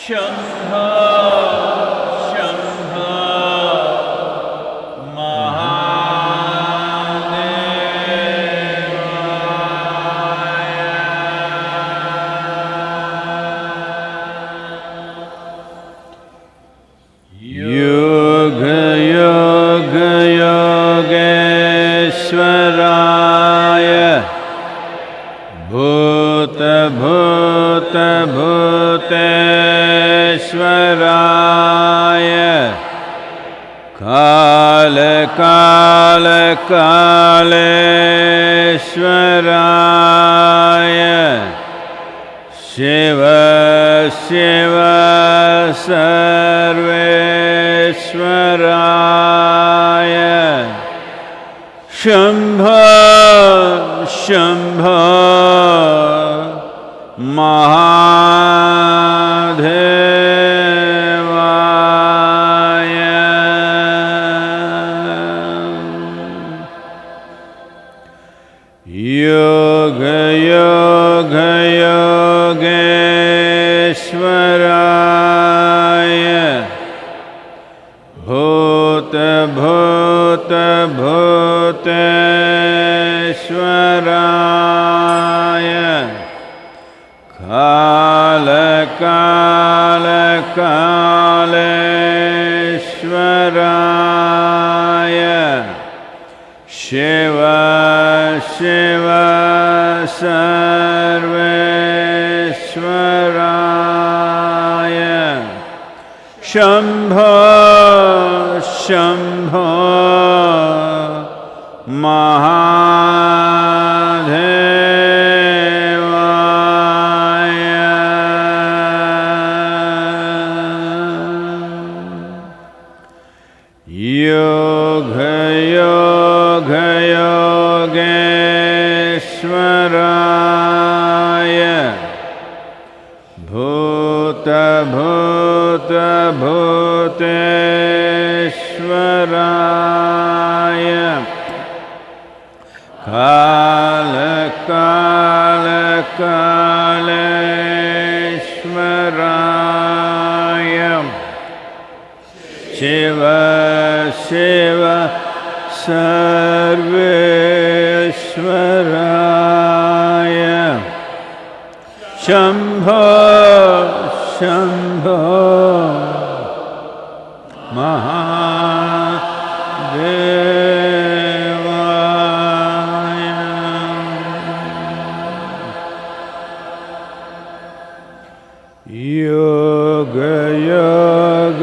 शम्भो शम्भो योगेश्वराय भूतेश्वराय कालेश्वराय शिव शिव सर्वेश्वराय शम्भो शम्भो महादेवाय योगेश्वराय भूतेश्वराय कालेश्वराय शिव शिव सर्वेश्वराय शम्भो शम्भो महादेवाय योगेश्वराय भूतेश्वराय कालेश्वराय शिव शिव सर्वेश्वराय शम्भो शम्भो महादेवाय योग योग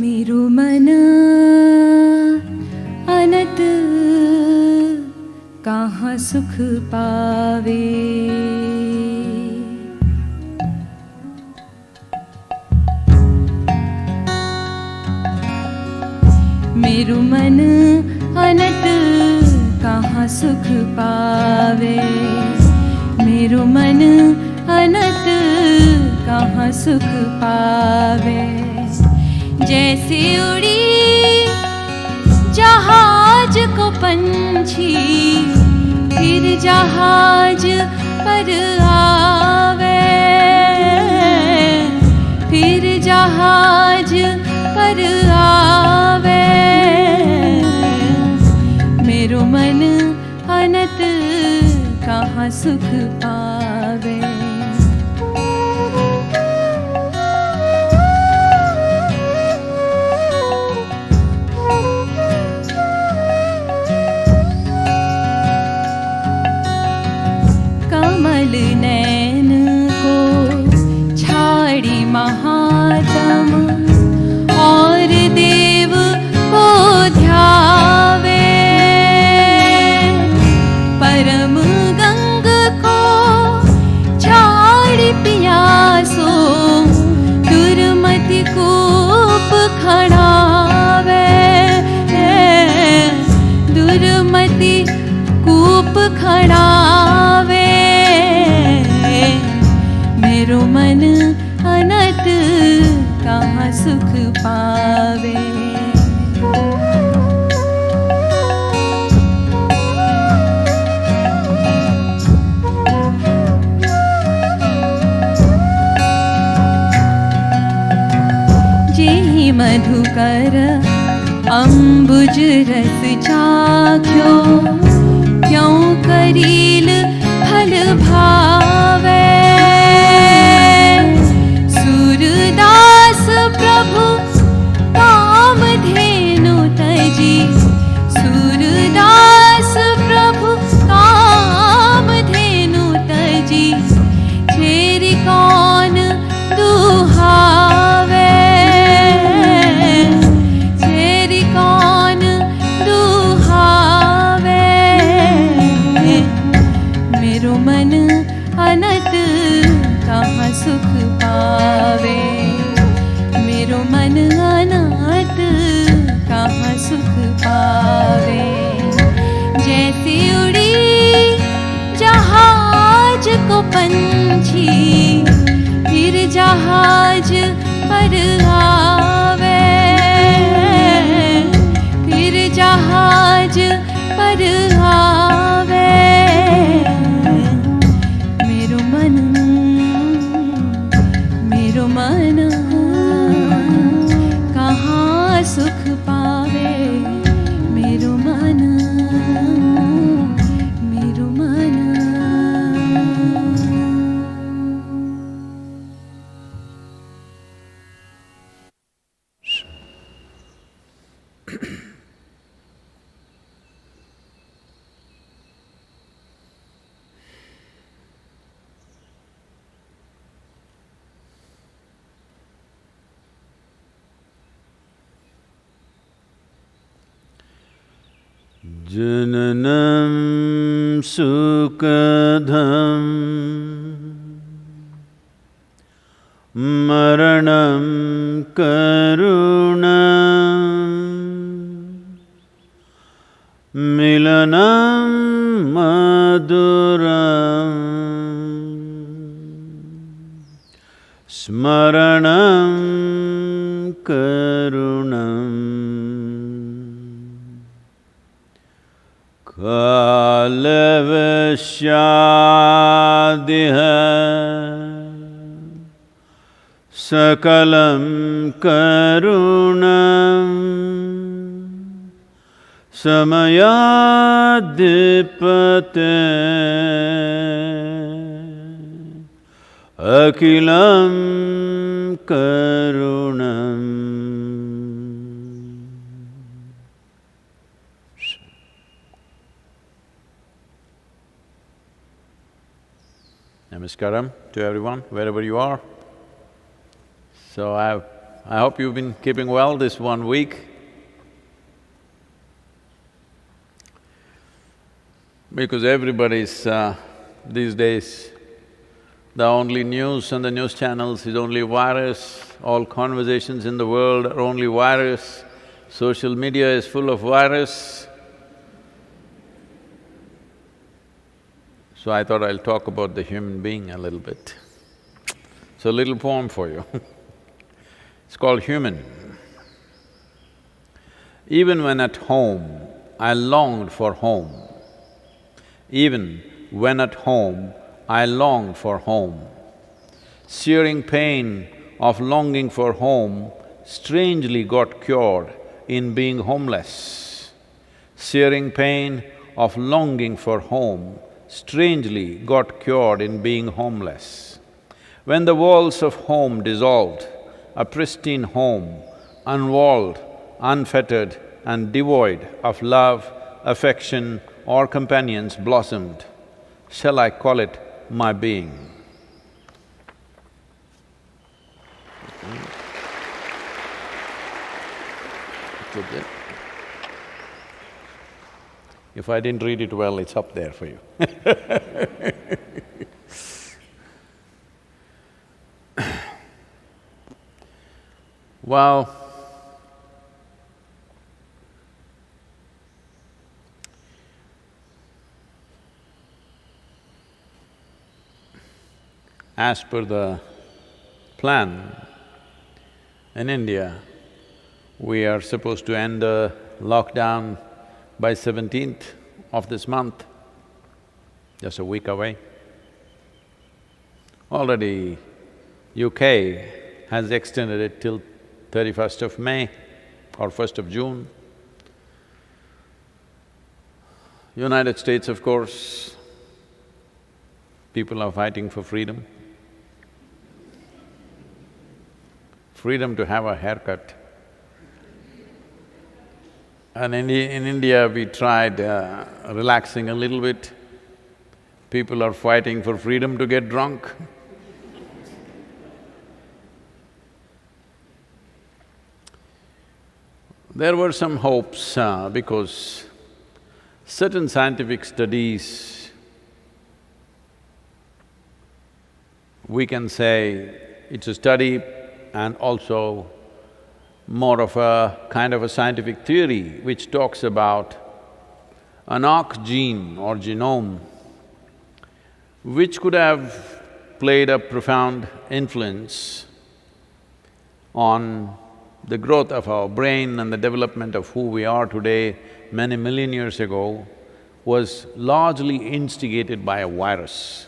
मेरो मन अनत कहाँ सुख पावे। मेरो मन अनत कहाँ सुख पावे। मेरो मन अनत कहाँ सुख पावे। जैसे उड़ी जहाज को पंछी फिर जहाज पर आवे, फिर जहाज पर आवे। मेरो मन अनत कहाँ सुख पावे। कमल नैन को छाड़ी महात्म और देव को ध्यावे, परम गंग को छाड़ी पियासो दुर्मति कूप खड़ावे, दुर्मति कूप खड़ावे। मेरो मन अनत कहाँ सुख पावे। जेहि मधुकर अम्बुज रस चाख्यो, क्यों करील फल भावे। सूरदास प्रभु कामधेनु तजी, सूरदास प्रभु कामधेनु तजी, छेरी कौन दुहावे, छेरी कौन दुहावे। मेरो मन अनत कहाँ सुख पावे, मेरो मन अनत कहाँ सुख पावे। जैसे उड़ी जहाज को पंछी, फिर जहाज पर आवे, फिर जहाज पर आवे। मेरो मन कहाँ सुख पावे, मेरो मन, मेरो मन। जननं सुखदं मरणं करुणं, मिलनं मधुरं, स्मरणं करुणम्। कालवश्यादिह सकलं करुणं, समयाधिपते अखिलं करुणम्। Namaskaram to everyone, wherever you are. So I hope you've been keeping well this 1 week. Because everybody's these days, the only news on the news channels is only virus, all conversations in the world are only virus, social media is full of virus. So I thought I'll talk about the human being a little bit. So a little poem for you It's called Human. Even when at home, I longed for home. Even when at home, I longed for home. Searing pain of longing for home strangely got cured in being homeless. Searing pain of longing for home strangely got cured in being homeless. When the walls of home dissolved, a pristine home, unwalled, unfettered and devoid of love, affection or companions blossomed. Shall I call it my being? If I didn't read it well, it's up there for you. Well, as per the plan, in India, we are supposed to end the lockdown by 17th of this month, just a week away. Already UK has extended it till 31st of May or 1st of June. United States, of course, people are fighting for freedom. Freedom to have a haircut. And in India, we tried relaxing a little bit. People are fighting for freedom to get drunk. There were some hopes because certain scientific studies, we can say it's a study and also more of a kind of a scientific theory which talks about an arc gene or genome which could have played a profound influence on the growth of our brain and the development of who we are today many million years ago was largely instigated by a virus.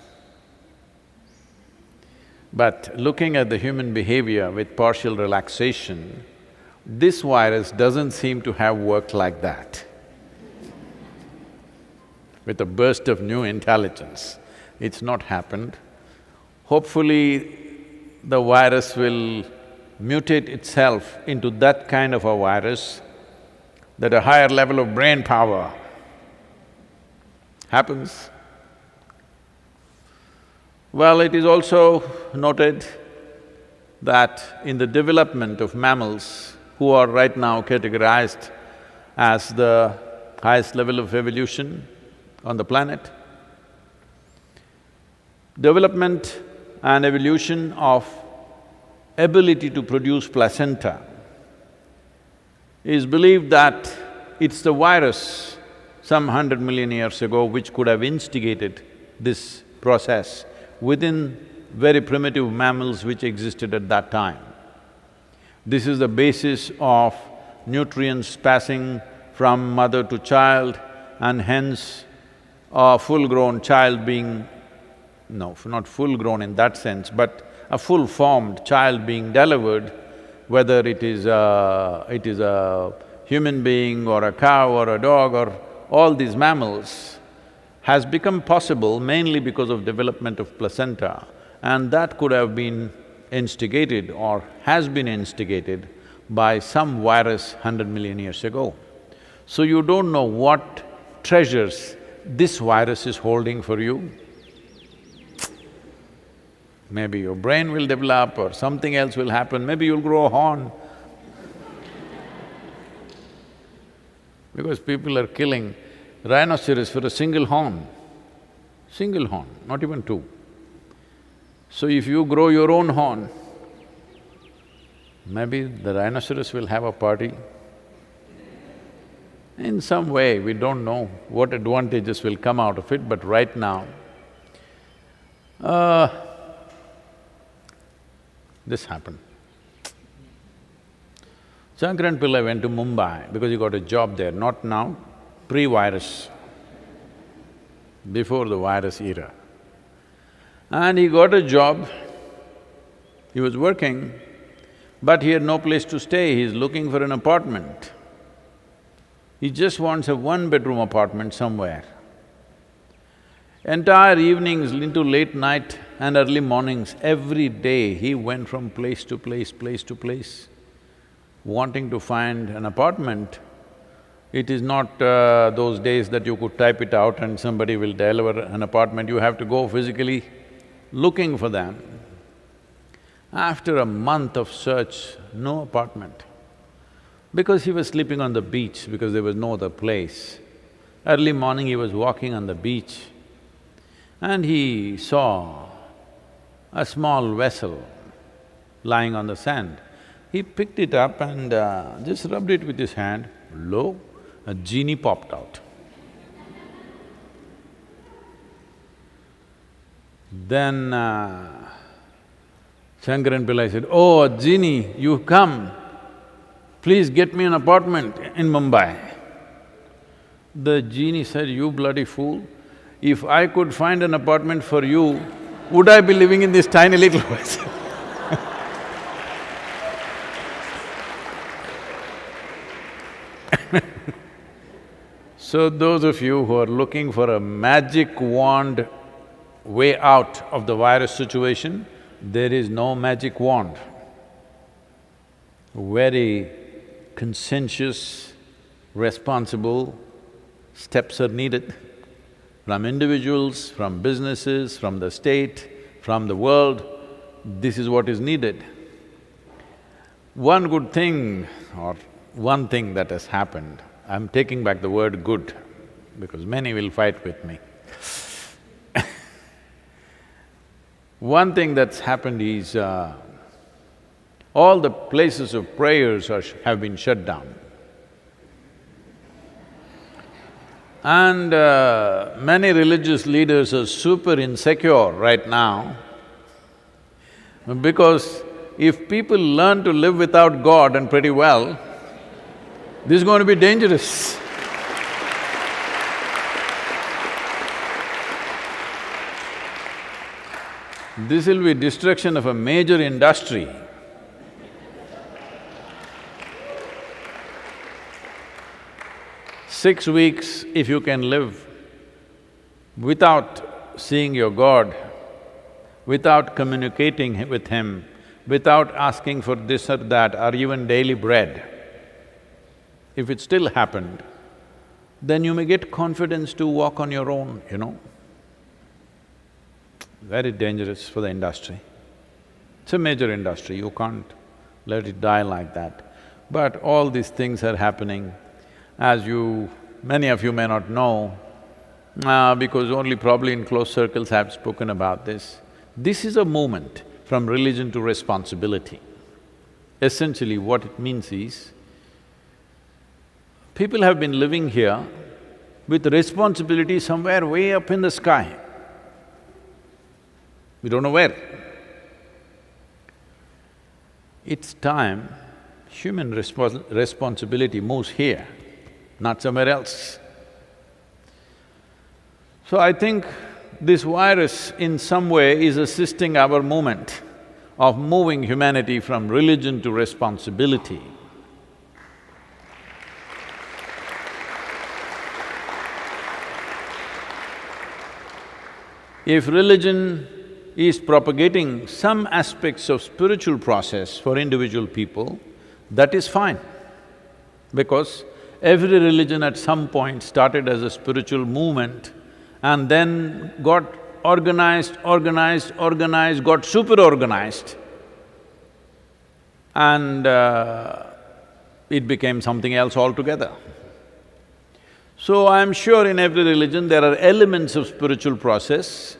But looking at the human behavior with partial relaxation, this virus doesn't seem to have worked like that. With a burst of new intelligence, it's not happened. Hopefully, the virus will mutate itself into that kind of a virus, that a higher level of brain power happens. Well, it is also noted that in the development of mammals, who are right now categorized as the highest level of evolution on the planet, development and evolution of ability to produce placenta is believed that it's the virus some 100 million years ago which could have instigated this process within very primitive mammals which existed at that time. This is the basis of nutrients passing from mother to child and hence a full-grown child being… no, not full-grown in that sense, but a full-formed child being delivered, whether it is a human being or a cow or a dog or all these mammals, has become possible mainly because of development of placenta, and that could have been instigated or has been instigated by some virus 100 million years ago. So you don't know what treasures this virus is holding for you. Maybe your brain will develop or something else will happen, maybe you'll grow a horn. Because people are killing rhinoceros for a single horn, not even two. So if you grow your own horn, maybe the rhinoceros will have a party. In some way, we don't know what advantages will come out of it, but right now, this happened. Shankaran Pillai went to Mumbai because he got a job there, not now, pre-virus, before the virus era. And he got a job, he was working, but he had no place to stay, he's looking for an apartment. He just wants a one-bedroom apartment somewhere. Entire evenings into late night and early mornings, every day he went from place to place, wanting to find an apartment. It is not those days that you could type it out and somebody will deliver an apartment, you have to go physically looking for them. After a month of search, no apartment. Because he was sleeping on the beach, because there was no other place. Early morning he was walking on the beach and he saw a small vessel lying on the sand. He picked it up and just rubbed it with his hand. Lo, a genie popped out. Then Shankaran Pillai said, "Oh, a genie, you've come. Please get me an apartment in Mumbai." The genie said, "You bloody fool, if I could find an apartment for you, would I be living in this tiny little place?" So those of you who are looking for a magic wand way out of the virus situation, there is no magic wand. Very conscientious, responsible steps are needed from individuals, from businesses, from the state, from the world. This is what is needed. One good thing or one thing that has happened, I'm taking back the word good because many will fight with me. One thing that's happened is all the places of prayers have been shut down. And many religious leaders are super insecure right now because if people learn to live without God and pretty well, this is going to be dangerous. This will be destruction of a major industry. Six weeks, if you can live without seeing your God, without communicating with Him, without asking for this or that or even daily bread, if it still happened, then you may get confidence to walk on your own, you know. Very dangerous for the industry. It's a major industry, you can't let it die like that. But all these things are happening. As many of you may not know, because only probably in close circles I've spoken about this. This is a movement from religion to responsibility. Essentially what it means is, people have been living here with responsibility somewhere way up in the sky. We don't know where. It's time human responsibility moves here, not somewhere else. So I think this virus in some way is assisting our movement of moving humanity from religion to responsibility. If religion is propagating some aspects of spiritual process for individual people, that is fine. Because every religion at some point started as a spiritual movement and then got organized, got super-organized and it became something else altogether. So I'm sure in every religion there are elements of spiritual process.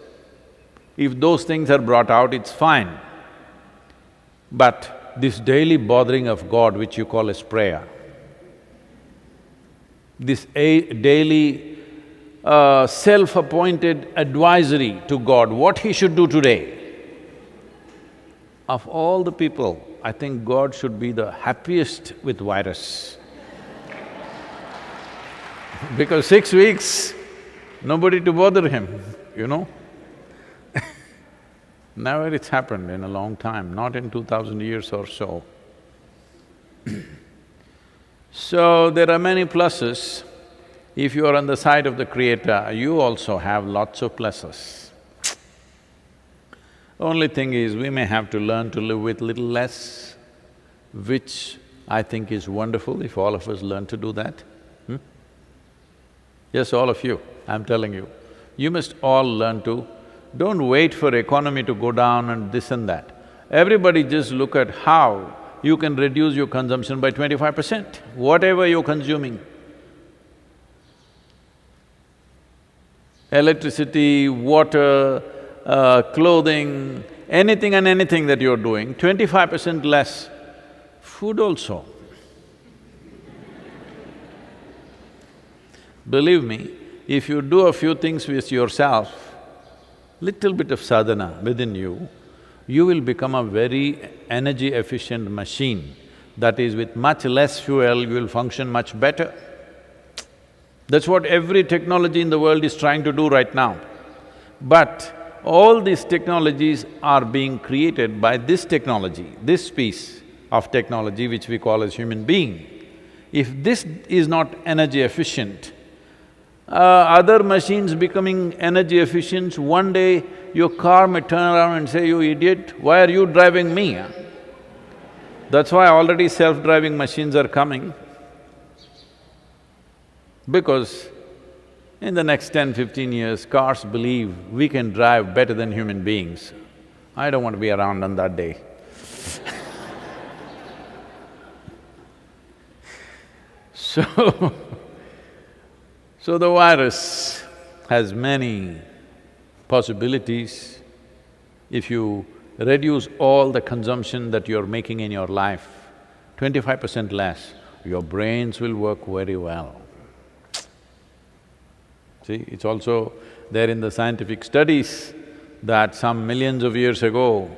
If those things are brought out, it's fine. But this daily bothering of God, which you call as prayer, this daily self-appointed advisory to God, what He should do today, of all the people, I think God should be the happiest with virus. Because 6 weeks, nobody to bother him, you know. Never it's happened in a long time, not in 2000 years or so. So, there are many pluses If you are on the side of the Creator, you also have lots of pluses. Only thing is, we may have to learn to live with little less, which I think is wonderful if all of us learn to do that. Yes, all of you, I'm telling you. You must all learn to… Don't wait for economy to go down and this and that. Everybody just look at how you can reduce your consumption by 25%, whatever you're consuming. Electricity, water, clothing, anything and anything that you're doing, 25% less. Food also. Believe me, if you do a few things with yourself, little bit of sadhana within you, you will become a very energy-efficient machine. That is, with much less fuel, you will function much better. That's what every technology in the world is trying to do right now. But all these technologies are being created by this technology, this piece of technology which we call as human being. If this is not energy efficient, other machines becoming energy efficient, one day your car may turn around and say, "You idiot, why are you driving me?" That's why already self-driving machines are coming. Because in the next 10-15 years, cars believe we can drive better than human beings. I don't want to be around on that day. So the virus has many possibilities. If you reduce all the consumption that you're making in your life, 25% less, your brains will work very well. See, it's also there in the scientific studies that some millions of years ago,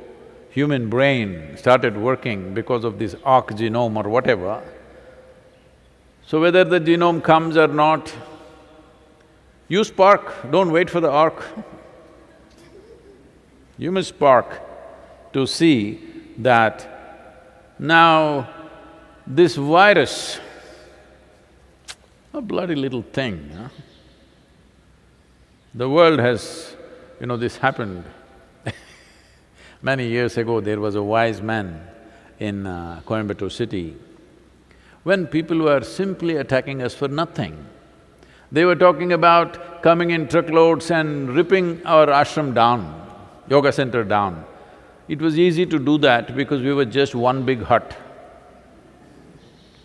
human brain started working because of this arc genome or whatever. So whether the genome comes or not, you spark, don't wait for the arc. You must spark to see that now this virus, a bloody little thing, huh? The world has… this happened many years ago. There was a wise man in Coimbatore city. When people were simply attacking us for nothing, they were talking about coming in truckloads and ripping our ashram down, yoga center down. It was easy to do that because we were just one big hut.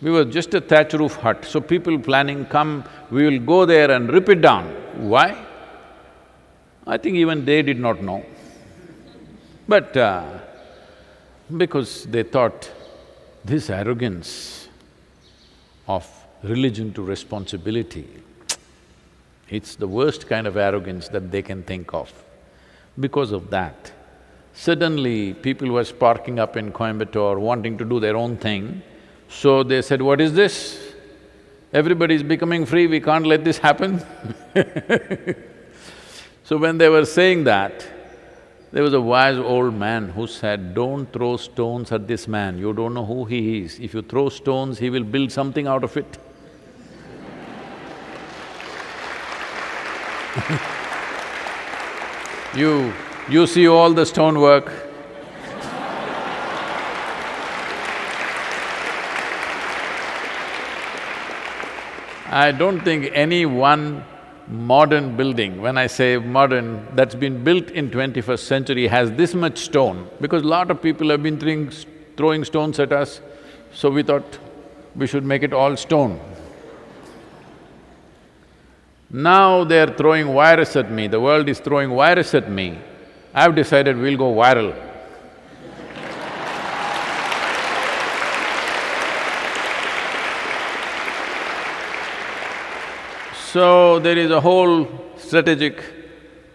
We were just a thatch roof hut, so people planning, come, we will go there and rip it down. Why? I think even they did not know. But because they thought this arrogance of religion to responsibility, it's the worst kind of arrogance that they can think of. Because of that, suddenly people were sparking up in Coimbatore, wanting to do their own thing. So they said, "What is this? Everybody is becoming free, we can't let this happen." So when they were saying that, there was a wise old man who said, "Don't throw stones at this man, you don't know who he is. If you throw stones, he will build something out of it." You see all the stonework. I don't think any one modern building, when I say modern, that's been built in 21st century has this much stone, because lot of people have been throwing stones at us, so we thought we should make it all stone. Now they're throwing virus at me, the world is throwing virus at me. I've decided we'll go viral. So there is a whole strategic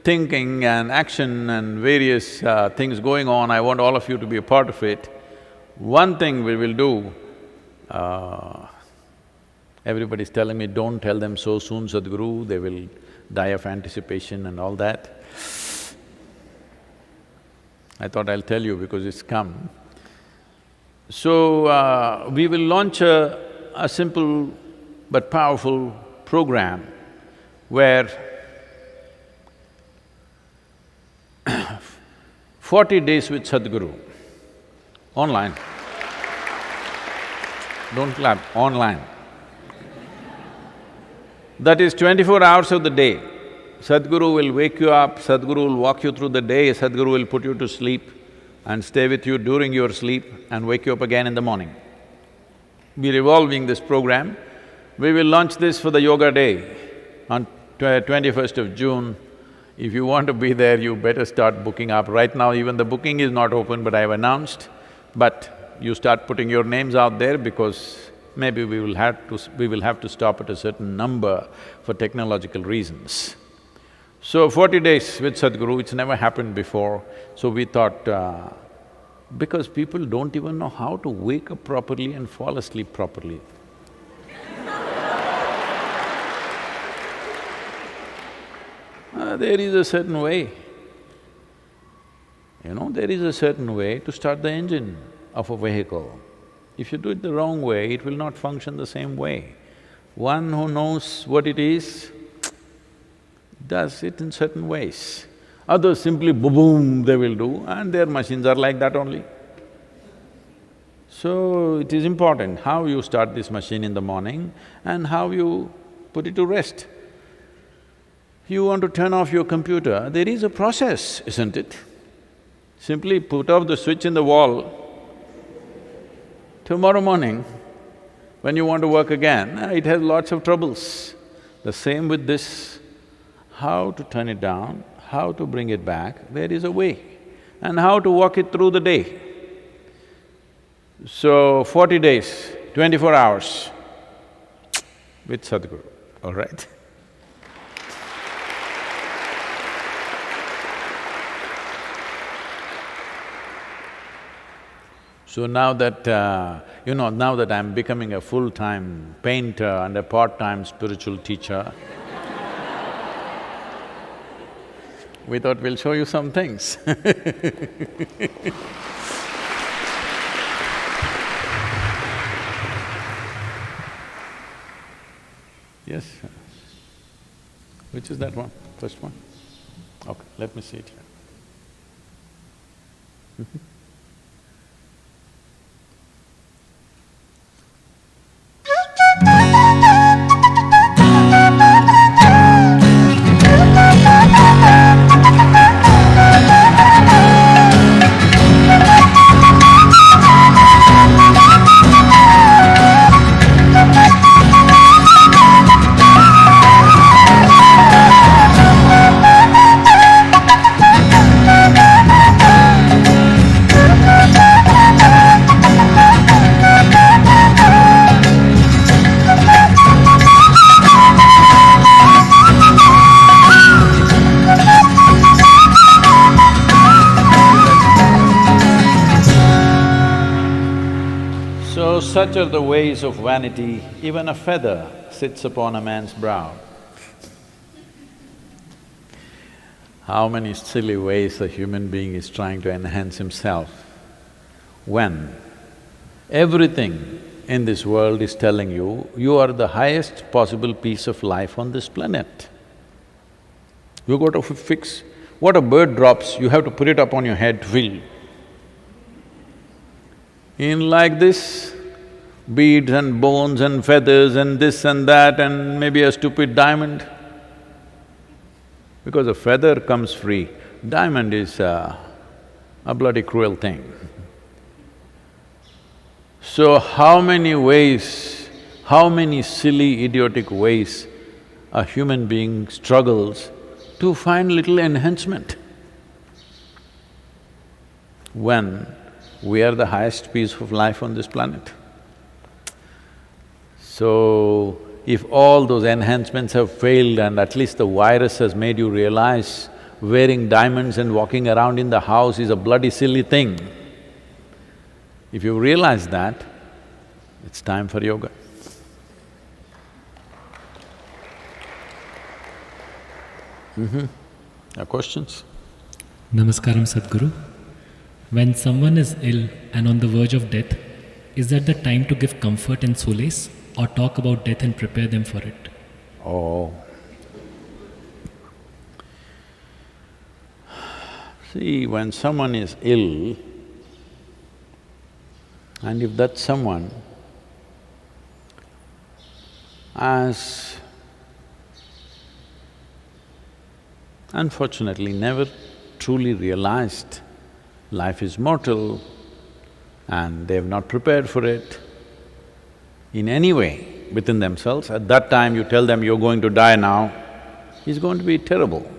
thinking and action and various things going on. I want all of you to be a part of it. One thing we will do, everybody's telling me, don't tell them so soon, Sadhguru, they will die of anticipation and all that. I thought I'll tell you because it's come. So, we will launch a simple but powerful program where 40 days with Sadhguru, online. Don't clap, online. That is 24 hours of the day. Sadhguru will wake you up, Sadhguru will walk you through the day, Sadhguru will put you to sleep and stay with you during your sleep and wake you up again in the morning. We're evolving this program. We will launch this for the Yoga Day on 21st of June. If you want to be there, you better start booking up. Right now, even the booking is not open, but I've announced. But you start putting your names out there because maybe we will have to stop at a certain number for technological reasons. So 40 days with Sadhguru, it's never happened before, so we thought, because people don't even know how to wake up properly and fall asleep properly. There is a certain way. There is a certain way to start the engine of a vehicle. If you do it the wrong way, it will not function the same way. One who knows what it is, does it in certain ways. Others simply boom, they will do, and their machines are like that only. So, it is important how you start this machine in the morning and how you put it to rest. You want to turn off your computer, there is a process, isn't it? Simply put off the switch in the wall. Tomorrow morning, when you want to work again, it has lots of troubles. The same with this. How to turn it down, how to bring it back, there is a way, and how to walk it through the day. So, 40 days, 24 hours with Sadhguru, all right? So now that, now that I'm becoming a full-time painter and a part-time spiritual teacher, we thought we'll show you some things. Yes? Which is that one? First one? Okay, let me see it here. Such are the ways of vanity, even a feather sits upon a man's brow. How many silly ways a human being is trying to enhance himself when everything in this world is telling you, you are the highest possible piece of life on this planet. You got to fix… what a bird drops, you have to put it up on your head to feel. In like this, beads and bones and feathers and this and that and maybe a stupid diamond. Because a feather comes free, diamond is a bloody cruel thing. So how many ways, how many silly, idiotic ways a human being struggles to find little enhancement when we are the highest piece of life on this planet. So, if all those enhancements have failed and at least the virus has made you realize wearing diamonds and walking around in the house is a bloody silly thing, if you realize that, it's time for yoga. Questions? Namaskaram, Sadhguru. When someone is ill and on the verge of death, is that the time to give comfort and solace or talk about death and prepare them for it? Oh. See, when someone is ill, and if that someone has unfortunately never truly realized life is mortal and they have not prepared for it in any way within themselves, at that time you tell them you're going to die now, it's going to be terrible.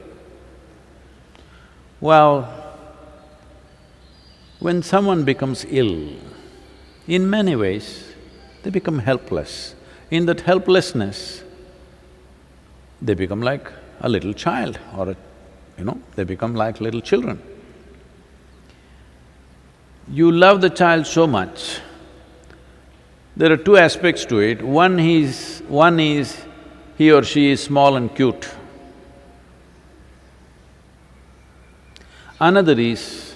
Well, when someone becomes ill, in many ways, they become helpless. In that helplessness, they become like a little child or they become like little children. You love the child so much, there are two aspects to it. One is he or she is small and cute. Another is,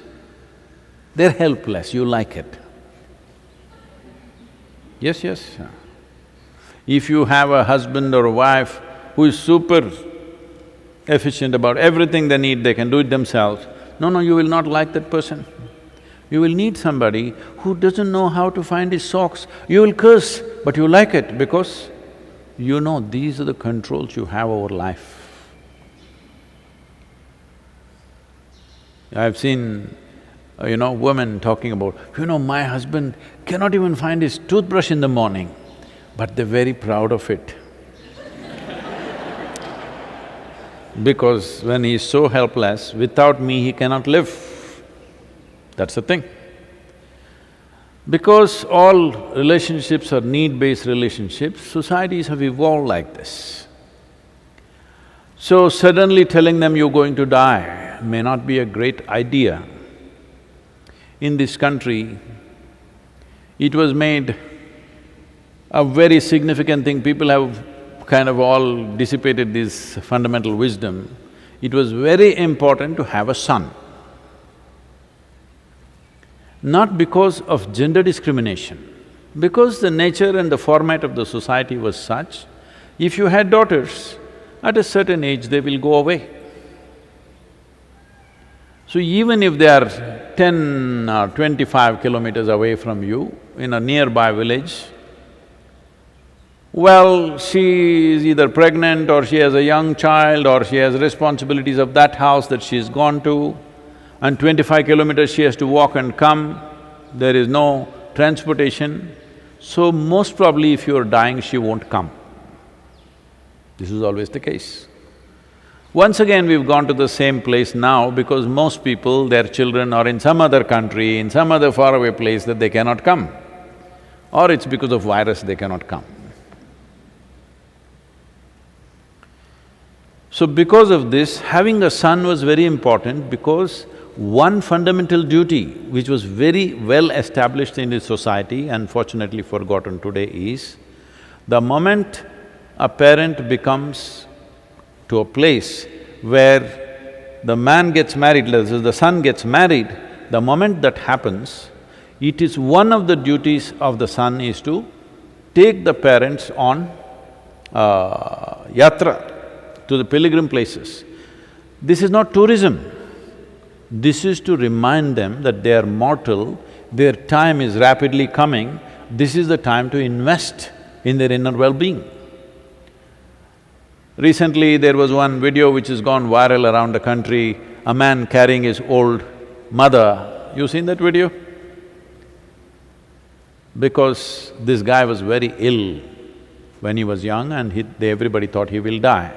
they're helpless, you like it. Yes, yes. If you have a husband or a wife who is super efficient about everything they need, they can do it themselves, no, you will not like that person. You will need somebody who doesn't know how to find his socks. You will curse, but you like it because you know these are the controls you have over life. I've seen, women talking about, my husband cannot even find his toothbrush in the morning, but they're very proud of it. Because when he's so helpless, without me he cannot live. That's the thing. Because all relationships are need-based relationships, societies have evolved like this. So suddenly telling them you're going to die may not be a great idea. In this country, it was made a very significant thing, people have kind of all dissipated this fundamental wisdom. It was very important to have a son. Not because of gender discrimination, because the nature and the format of the society was such, if you had daughters, at a certain age they will go away. So even if they are 10 or 25 kilometers away from you, in a nearby village, well, she is either pregnant or she has a young child or she has responsibilities of that house that she's gone to, and 25 kilometers she has to walk and come, there is no transportation, so most probably if you're dying, she won't come. This is always the case. Once again, we've gone to the same place now because most people, their children are in some other country, in some other faraway place that they cannot come, or it's because of virus they cannot come. So because of this, having a son was very important because one fundamental duty which was very well established in this society, unfortunately forgotten today, is the moment a parent becomes to a place where the man gets married, the son gets married, the moment that happens, it is one of the duties of the son is to take the parents on yatra, to the pilgrim places. This is not tourism. This is to remind them that they are mortal, their time is rapidly coming, this is the time to invest in their inner well-being. Recently, there was one video which has gone viral around the country, a man carrying his old mother. You seen that video? Because this guy was very ill when he was young and everybody thought he will die.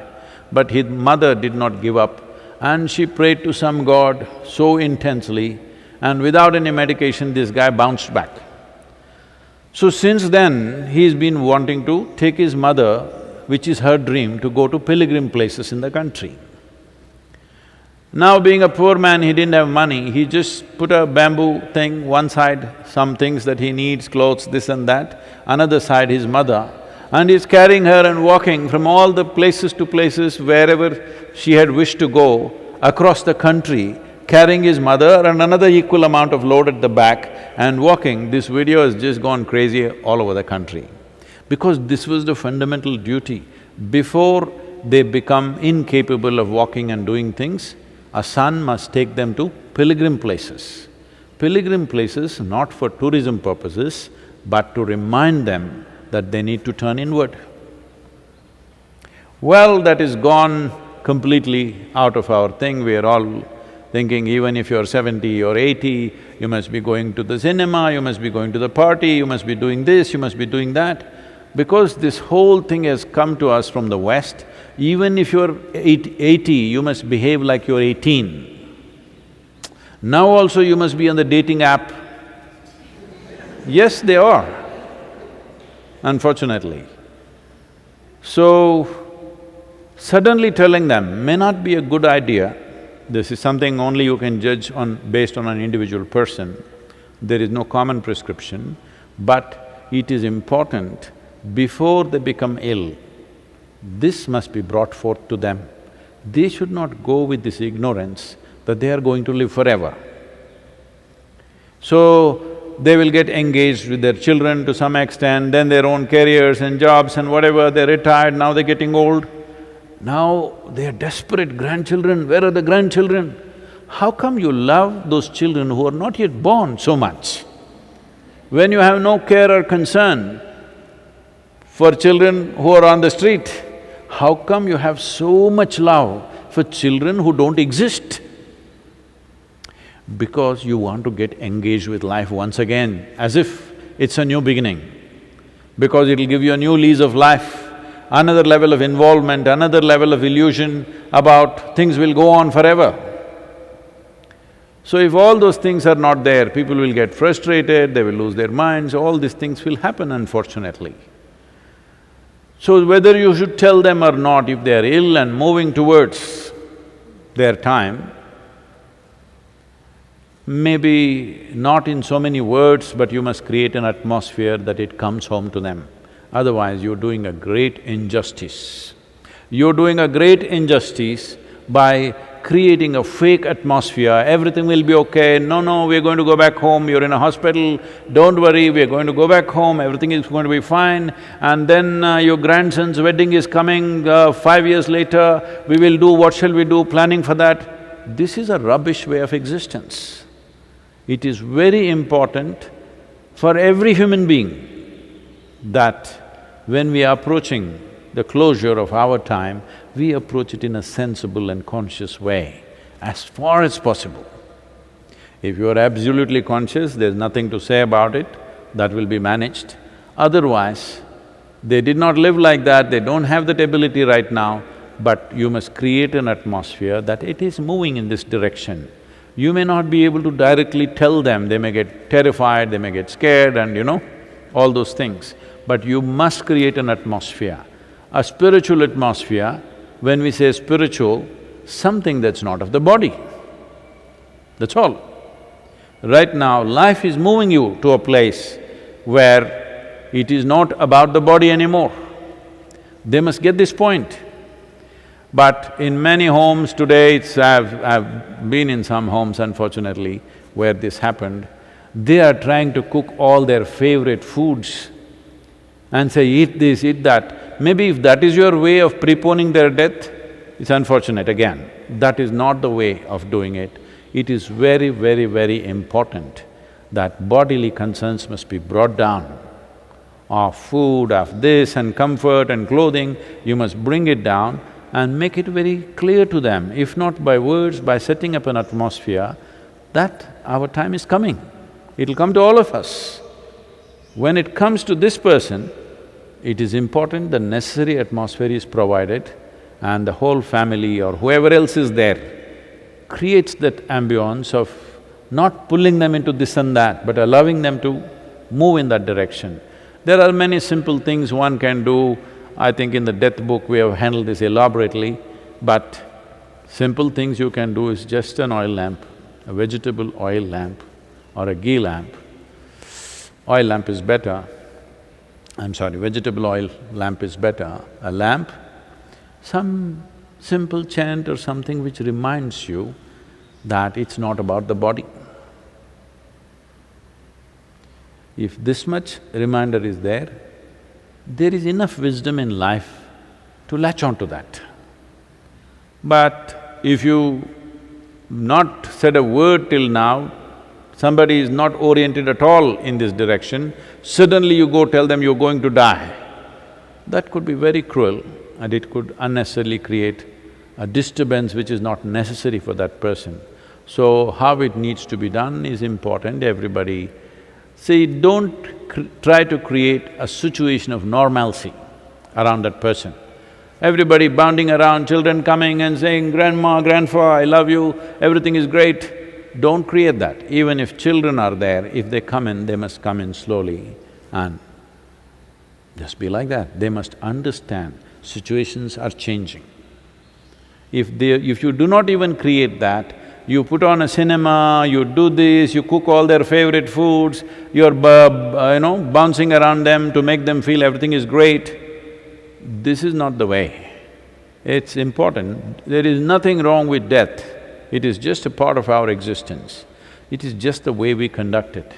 But his mother did not give up and she prayed to some god so intensely, and without any medication, this guy bounced back. So since then, he's been wanting to take his mother, which is her dream, to go to pilgrim places in the country. Now being a poor man, he didn't have money, he just put a bamboo thing, one side some things that he needs, clothes, this and that, another side his mother, and he's carrying her and walking from all the places to places wherever she had wished to go across the country, carrying his mother and another equal amount of load at the back and walking. This video has just gone crazy all over the country. Because this was the fundamental duty. Before they become incapable of walking and doing things, a son must take them to pilgrim places. Pilgrim places not for tourism purposes, but to remind them that they need to turn inward. Well, that is gone completely out of our thing. We are all thinking even if you're 70 or 80, you must be going to the cinema, you must be going to the party, you must be doing this, you must be doing that. Because this whole thing has come to us from the West, even if you're 80, you must behave like you're 18. Now also you must be on the dating app. Yes, they are, unfortunately. So, suddenly telling them may not be a good idea. This is something only you can judge based on an individual person. There is no common prescription, but it is important before they become ill, this must be brought forth to them. They should not go with this ignorance that they are going to live forever. So, they will get engaged with their children to some extent, then their own careers and jobs and whatever, they're retired, now they're getting old. Now they are desperate grandchildren, where are the grandchildren? How come you love those children who are not yet born so much? When you have no care or concern for children who are on the street, how come you have so much love for children who don't exist? Because you want to get engaged with life once again, as if it's a new beginning. Because it'll give you a new lease of life, another level of involvement, another level of illusion about things will go on forever. So if all those things are not there, people will get frustrated, they will lose their minds, all these things will happen unfortunately. So whether you should tell them or not, if they are ill and moving towards their time, maybe not in so many words, but you must create an atmosphere that it comes home to them. Otherwise, you're doing a great injustice. You're doing a great injustice by creating a fake atmosphere, everything will be okay, no, we're going to go back home, you're in a hospital, don't worry, we're going to go back home, everything is going to be fine, and then your grandson's wedding is coming 5 years later, we will do, what shall we do, planning for that. This is a rubbish way of existence. It is very important for every human being that when we are approaching the closure of our time, we approach it in a sensible and conscious way, as far as possible. If you are absolutely conscious, there's nothing to say about it, that will be managed. Otherwise, they did not live like that, they don't have that ability right now, but you must create an atmosphere that it is moving in this direction. You may not be able to directly tell them, they may get terrified, they may get scared and all those things. But you must create an atmosphere, a spiritual atmosphere. When we say spiritual, something that's not of the body, that's all. Right now, life is moving you to a place where it is not about the body anymore. They must get this point. But in many homes today, I've been in some homes unfortunately where this happened, they are trying to cook all their favorite foods and say, eat this, eat that. Maybe if that is your way of preponing their death, it's unfortunate again. That is not the way of doing it. It is very, very, very important that bodily concerns must be brought down. Of food, of this and comfort and clothing, you must bring it down and make it very clear to them, if not by words, by setting up an atmosphere, that our time is coming. It'll come to all of us. When it comes to this person, it is important the necessary atmosphere is provided and the whole family or whoever else is there creates that ambience of not pulling them into this and that, but allowing them to move in that direction. There are many simple things one can do. I think in the death book we have handled this elaborately, but simple things you can do is just an oil lamp, a vegetable oil lamp or a ghee lamp. Oil lamp is better, vegetable oil lamp is better. A lamp, some simple chant or something which reminds you that it's not about the body. If this much reminder is there is enough wisdom in life to latch on to that. But if you not said a word till now, somebody is not oriented at all in this direction, suddenly you go tell them you're going to die, that could be very cruel and it could unnecessarily create a disturbance which is not necessary for that person. So, how it needs to be done is important, everybody… See, don't try to create a situation of normalcy around that person. Everybody bounding around, children coming and saying, "Grandma, grandpa, I love you, everything is great." Don't create that. Even if children are there, if they come in, they must come in slowly and just be like that. They must understand situations are changing. If you do not even create that, you put on a cinema, you do this, you cook all their favorite foods, you're bouncing around them to make them feel everything is great, this is not the way. It's important. There is nothing wrong with death. It is just a part of our existence. It is just the way we conduct it.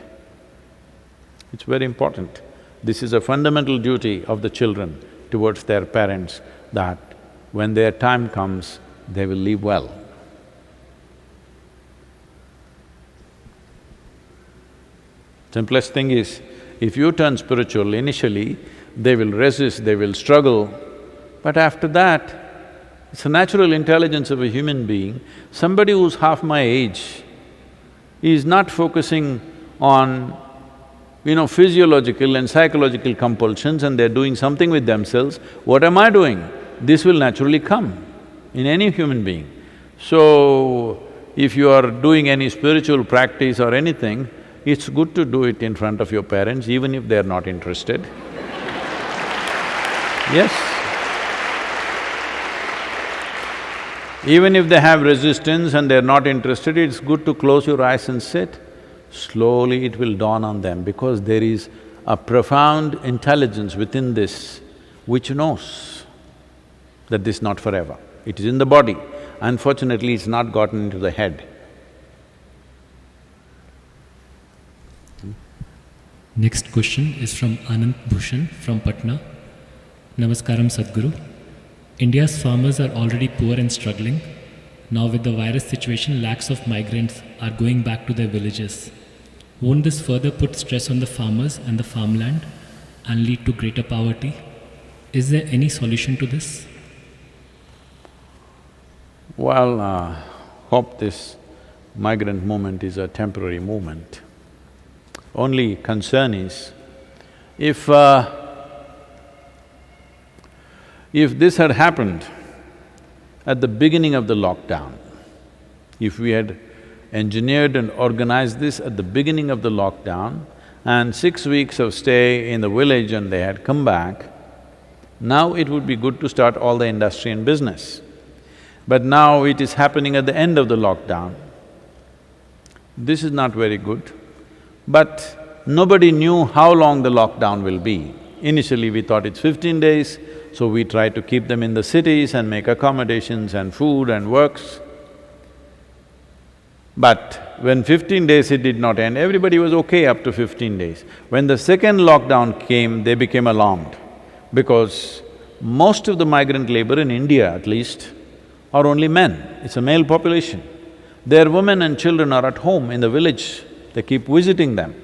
It's very important. This is a fundamental duty of the children towards their parents, that when their time comes, they will live well. Simplest thing is, if you turn spiritual, initially they will resist, they will struggle, but after that, it's a natural intelligence of a human being. Somebody who's half my age is not focusing on, physiological and psychological compulsions and they're doing something with themselves. What am I doing? This will naturally come in any human being. So, if you are doing any spiritual practice or anything, it's good to do it in front of your parents, even if they're not interested. Yes. Even if they have resistance and they're not interested, it's good to close your eyes and sit. Slowly it will dawn on them, because there is a profound intelligence within this which knows that this is not forever. It is in the body. Unfortunately, it's not gotten into the head. Next question is from Anand Bhushan from Patna. Namaskaram Sadhguru. India's farmers are already poor and struggling. Now with the virus situation, lakhs of migrants are going back to their villages. Won't this further put stress on the farmers and the farmland and lead to greater poverty? Is there any solution to this? Well, hope this migrant movement is a temporary movement. Only concern is, if this had happened at the beginning of the lockdown, if we had engineered and organized this at the beginning of the lockdown and 6 weeks of stay in the village and they had come back, now it would be good to start all the industry and business. But now it is happening at the end of the lockdown. This is not very good. But nobody knew how long the lockdown will be. Initially we thought it's 15 days, so we tried to keep them in the cities and make accommodations and food and works. But when 15 days it did not end, everybody was okay up to 15 days. When the second lockdown came, they became alarmed, because most of the migrant labor in India at least are only men, it's a male population. Their women and children are at home in the village, they keep visiting them.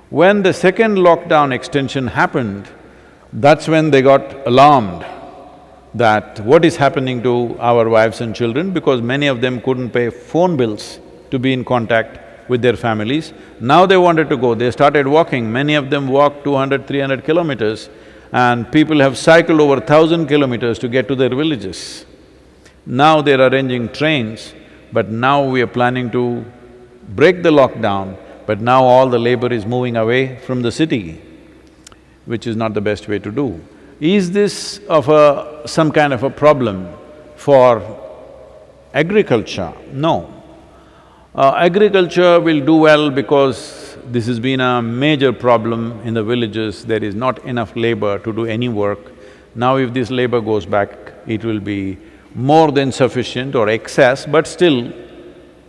When the second lockdown extension happened, that's when they got alarmed that what is happening to our wives and children, because many of them couldn't pay phone bills to be in contact with their families. Now they wanted to go, they started walking, many of them walked 200, 300 kilometers, and people have cycled over 1,000 kilometers to get to their villages. Now they're arranging trains, but now we are planning to break the lockdown, but now all the labor is moving away from the city, which is not the best way to do. Is this of some kind of a problem for agriculture? No. Agriculture will do well because this has been a major problem in the villages, there is not enough labor to do any work. Now if this labor goes back, it will be more than sufficient or excess, but still,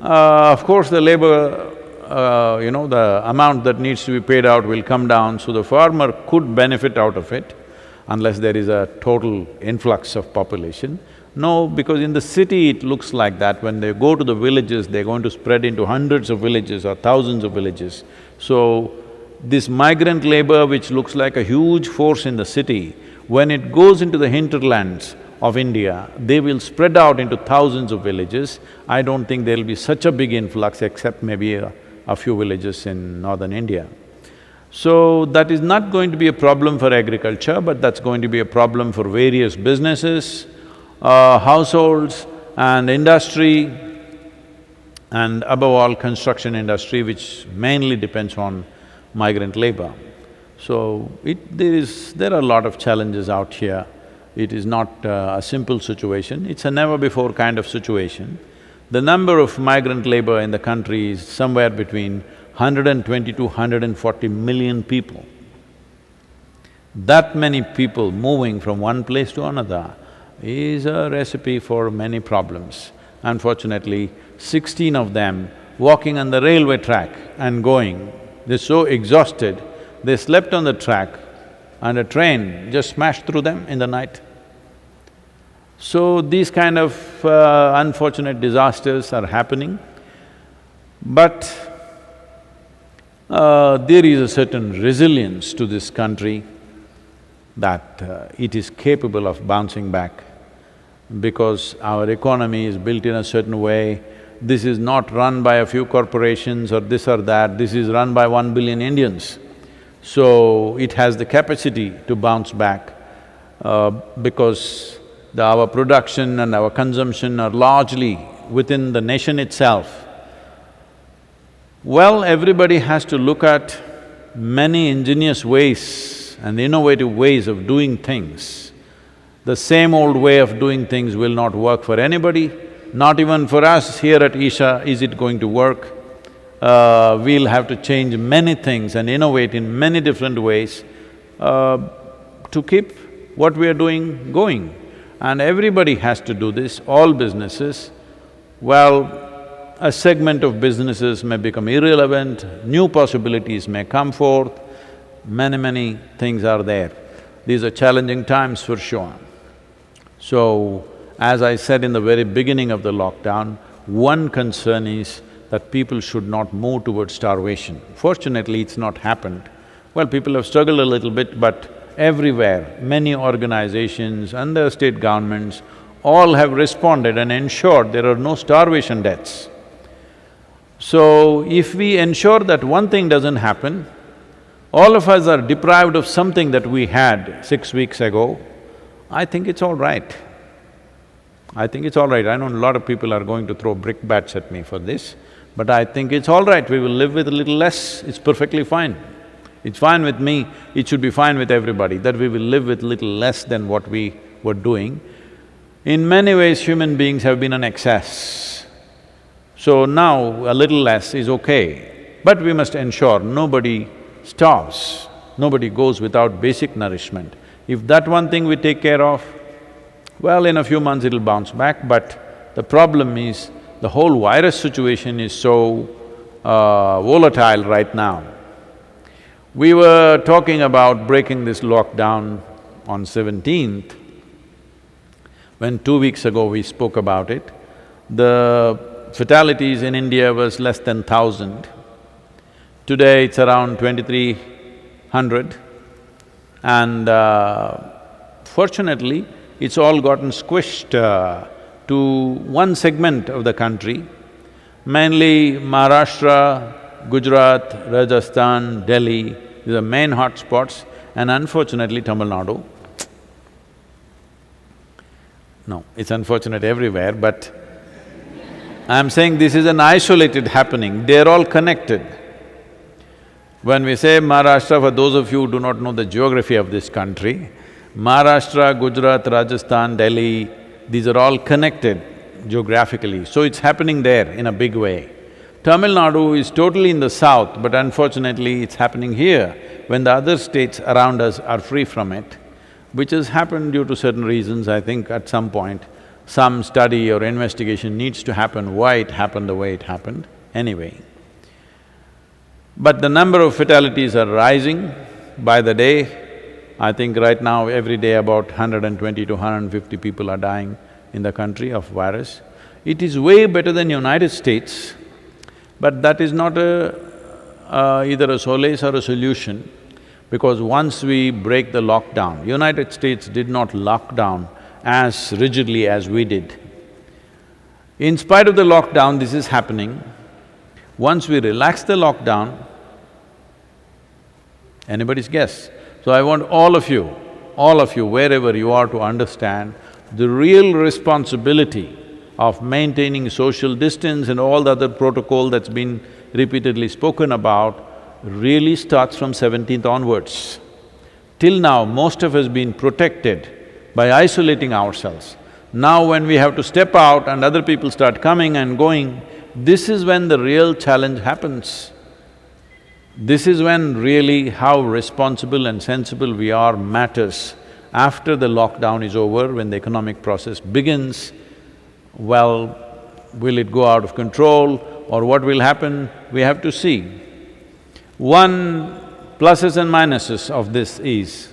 of course the labor, the amount that needs to be paid out will come down, so the farmer could benefit out of it. unless there is a total influx of population. No, because in the city it looks like that. When they go to the villages, they're going to spread into hundreds of villages or thousands of villages. So, this migrant labor which looks like a huge force in the city, when it goes into the hinterlands of India, they will spread out into thousands of villages. I don't think there'll be such a big influx except maybe a few villages in northern India. So, that is not going to be a problem for agriculture, but that's going to be a problem for various businesses, households and industry, and above all construction industry, which mainly depends on migrant labor. So, there are a lot of challenges out here. It is not a simple situation, it's a never-before kind of situation. The number of migrant labor in the country is somewhere between 120 to 140 million people. That many people moving from one place to another is a recipe for many problems. Unfortunately, 16 of them walking on the railway track and going, they're so exhausted, they slept on the track and a train just smashed through them in the night. So, these kind of unfortunate disasters are happening, but there is a certain resilience to this country that it is capable of bouncing back because our economy is built in a certain way. This is not run by a few corporations or this or that, this is run by 1 billion Indians. So, it has the capacity to bounce back because our production and our consumption are largely within the nation itself. Well, everybody has to look at many ingenious ways and innovative ways of doing things. The same old way of doing things will not work for anybody, not even for us here at Isha is it going to work. We'll have to change many things and innovate in many different ways to keep what we are doing going. And everybody has to do this, all businesses. Well, a segment of businesses may become irrelevant, new possibilities may come forth, many things are there. These are challenging times for sure. So, as I said in the very beginning of the lockdown, one concern is that people should not move towards starvation. Fortunately, it's not happened. Well, people have struggled a little bit, but everywhere, many organizations and the state governments all have responded and ensured there are no starvation deaths. So, if we ensure that one thing doesn't happen, all of us are deprived of something that we had 6 weeks ago, I think it's all right. I think it's all right. I know a lot of people are going to throw brickbats at me for this, but I think it's all right. We will live with a little less, it's perfectly fine. It's fine with me, it should be fine with everybody, that we will live with little less than what we were doing. In many ways, human beings have been an excess. So now, a little less is okay, but we must ensure nobody starves, nobody goes without basic nourishment. If that one thing we take care of, well, in a few months it'll bounce back, but the problem is the whole virus situation is so volatile right now. We were talking about breaking this lockdown on 17th, when 2 weeks ago we spoke about it. The fatalities in India was less than 1,000. Today it's around 2,300 and fortunately, it's all gotten squished to one segment of the country, mainly Maharashtra, Gujarat, Rajasthan, Delhi, these are main hotspots, and unfortunately Tamil Nadu. No, it's unfortunate everywhere, but I'm saying this is an isolated happening, they're all connected. When we say Maharashtra, for those of you who do not know the geography of this country, Maharashtra, Gujarat, Rajasthan, Delhi, these are all connected geographically, so it's happening there in a big way. Tamil Nadu is totally in the south, but unfortunately it's happening here when the other states around us are free from it, which has happened due to certain reasons. I think at some point, some study or investigation needs to happen why it happened the way it happened, anyway. But the number of fatalities are rising by the day, I think right now, every day about 120 to 150 people are dying in the country of virus. It is way better than United States, but that is not either a solace or a solution, because once we break the lockdown, United States did not lock down as rigidly as we did. In spite of the lockdown, this is happening. Once we relax the lockdown, anybody's guess. So I want all of you, wherever you are, to understand the real responsibility of maintaining social distance and all the other protocol that's been repeatedly spoken about really starts from 17th onwards. Till now, most of us been protected by isolating ourselves. Now when we have to step out and other people start coming and going, this is when the real challenge happens. This is when really how responsible and sensible we are matters. After the lockdown is over, when the economic process begins, well, will it go out of control or what will happen? We have to see. One pluses and minuses of this is,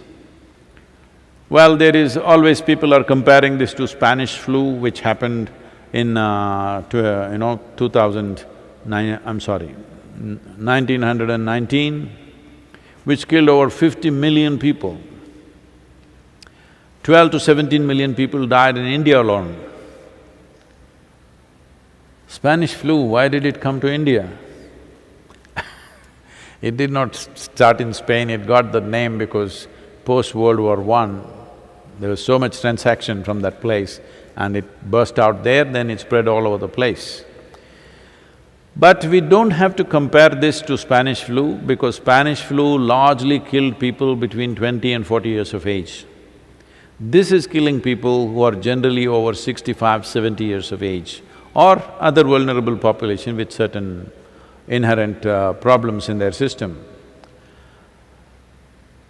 well, there is always… people are comparing this to Spanish flu, which happened in 1919, which killed over 50 million people. 12 to 17 million people died in India alone. Spanish flu, why did it come to India? It did not start in Spain, it got the name because post-World War I, there was so much transaction from that place and it burst out there, then it spread all over the place. But we don't have to compare this to Spanish flu because Spanish flu largely killed people between 20 and 40 years of age. This is killing people who are generally over 65, 70 years of age or other vulnerable population with certain inherent problems in their system.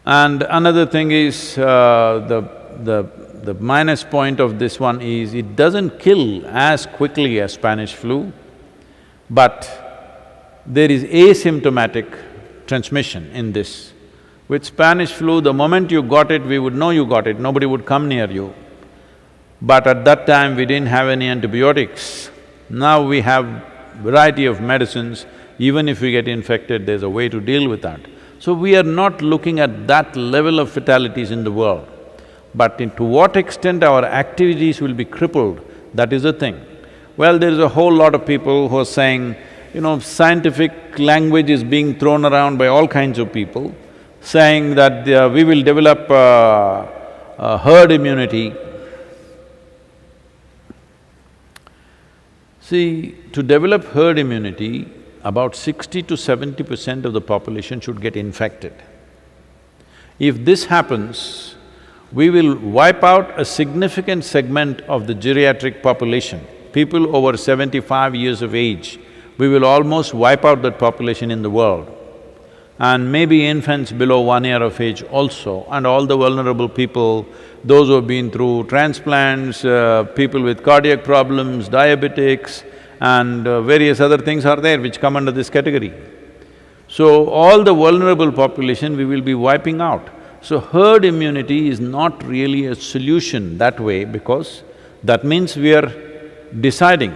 And another thing is, the minus point of this one is, it doesn't kill as quickly as Spanish flu, but there is asymptomatic transmission in this. With Spanish flu, the moment you got it, we would know you got it, nobody would come near you. But at that time, we didn't have any antibiotics. Now we have variety of medicines, even if we get infected, there's a way to deal with that. So we are not looking at that level of fatalities in the world. But to what extent our activities will be crippled, that is the thing. Well, there is a whole lot of people who are saying, scientific language is being thrown around by all kinds of people, saying that we will develop herd immunity. See, to develop herd immunity, about 60 to 70% of the population should get infected. If this happens, we will wipe out a significant segment of the geriatric population. People over 75 years of age, we will almost wipe out that population in the world. And maybe infants below 1 year of age also, and all the vulnerable people, those who have been through transplants, people with cardiac problems, diabetics, and various other things are there which come under this category. So, all the vulnerable population we will be wiping out. So, herd immunity is not really a solution that way, because that means we are deciding.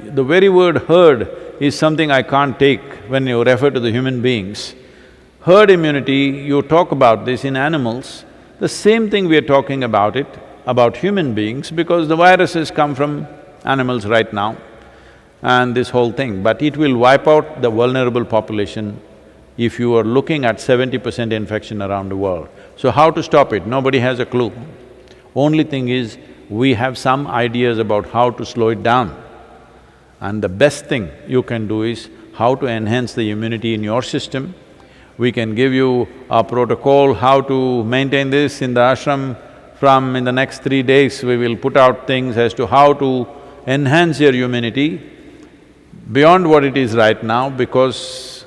The very word herd is something I can't take when you refer to the human beings. Herd immunity, you talk about this in animals, the same thing we are talking about it, about human beings, because the viruses come from animals right now and this whole thing, but it will wipe out the vulnerable population if you are looking at 70% infection around the world. So how to stop it? Nobody has a clue. Only thing is, we have some ideas about how to slow it down. And the best thing you can do is how to enhance the immunity in your system. We can give you a protocol how to maintain this in the ashram. In the next 3 days, we will put out things as to how to enhance your immunity beyond what it is right now, because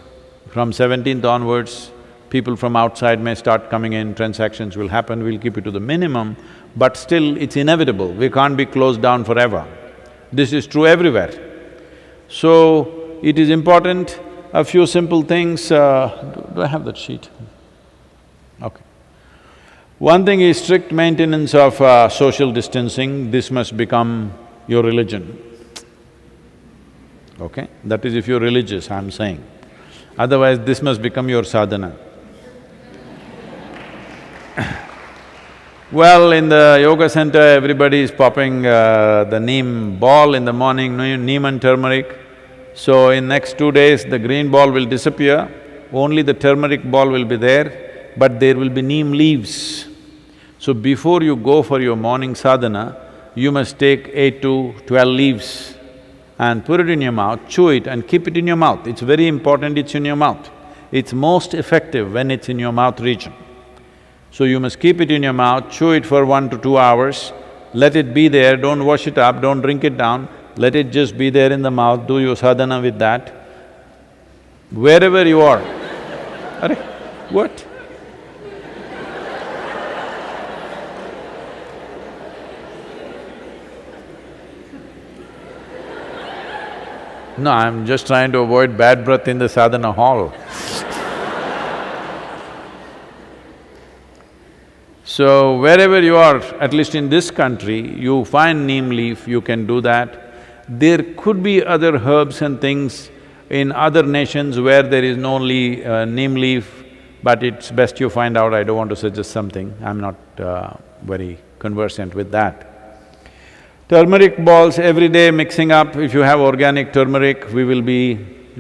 from 17th onwards, people from outside may start coming in, transactions will happen, we'll keep it to the minimum, but still it's inevitable, we can't be closed down forever. This is true everywhere. So, it is important, a few simple things… do I have that sheet? Okay. One thing is strict maintenance of social distancing, this must become your religion. Okay? That is if you're religious, I'm saying. Otherwise, this must become your sadhana. Well, in the yoga center, everybody is popping the neem ball in the morning, neem and turmeric. So in next 2 days, the green ball will disappear, only the turmeric ball will be there, but there will be neem leaves. So before you go for your morning sadhana, you must take 8 to 12 leaves and put it in your mouth, chew it and keep it in your mouth. It's very important it's in your mouth. It's most effective when it's in your mouth region. So you must keep it in your mouth, chew it for 1 to 2 hours, let it be there, don't wash it up, don't drink it down, let it just be there in the mouth, do your sadhana with that. Wherever you are… Arey, what? No, I'm just trying to avoid bad breath in the sadhana hall. So, wherever you are, at least in this country, you find neem leaf, you can do that. There could be other herbs and things in other nations where there is no neem leaf, but it's best you find out, I don't want to suggest something, I'm not very conversant with that. Turmeric balls every day mixing up, if you have organic turmeric, we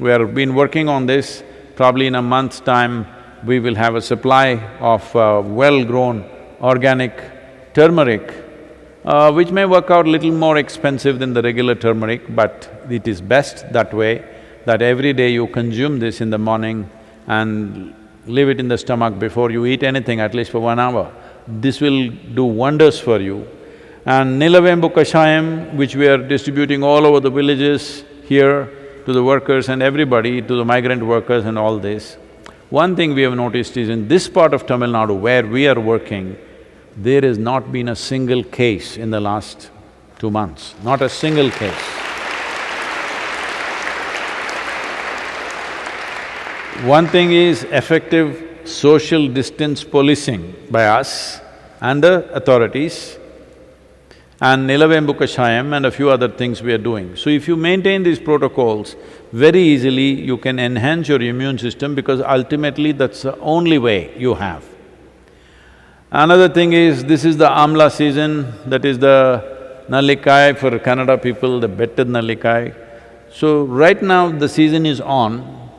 have been working on this, probably in a month's time, we will have a supply of well-grown organic turmeric, which may work out little more expensive than the regular turmeric, but it is best that way, that every day you consume this in the morning and leave it in the stomach before you eat anything, at least for 1 hour. This will do wonders for you. And Nilavembu Kashayam, which we are distributing all over the villages here to the workers and everybody, to the migrant workers and all this. One thing we have noticed is in this part of Tamil Nadu where we are working, there has not been a single case in the last 2 months, not a single case. One thing is effective social distance policing by us and the authorities, and Nilavembu Kashayam and a few other things we are doing. So if you maintain these protocols, very easily you can enhance your immune system because ultimately that's the only way you have. Another thing is, this is the Amla season, that is the Nallikai for Kannada people, the better Nallikai. So right now the season is on,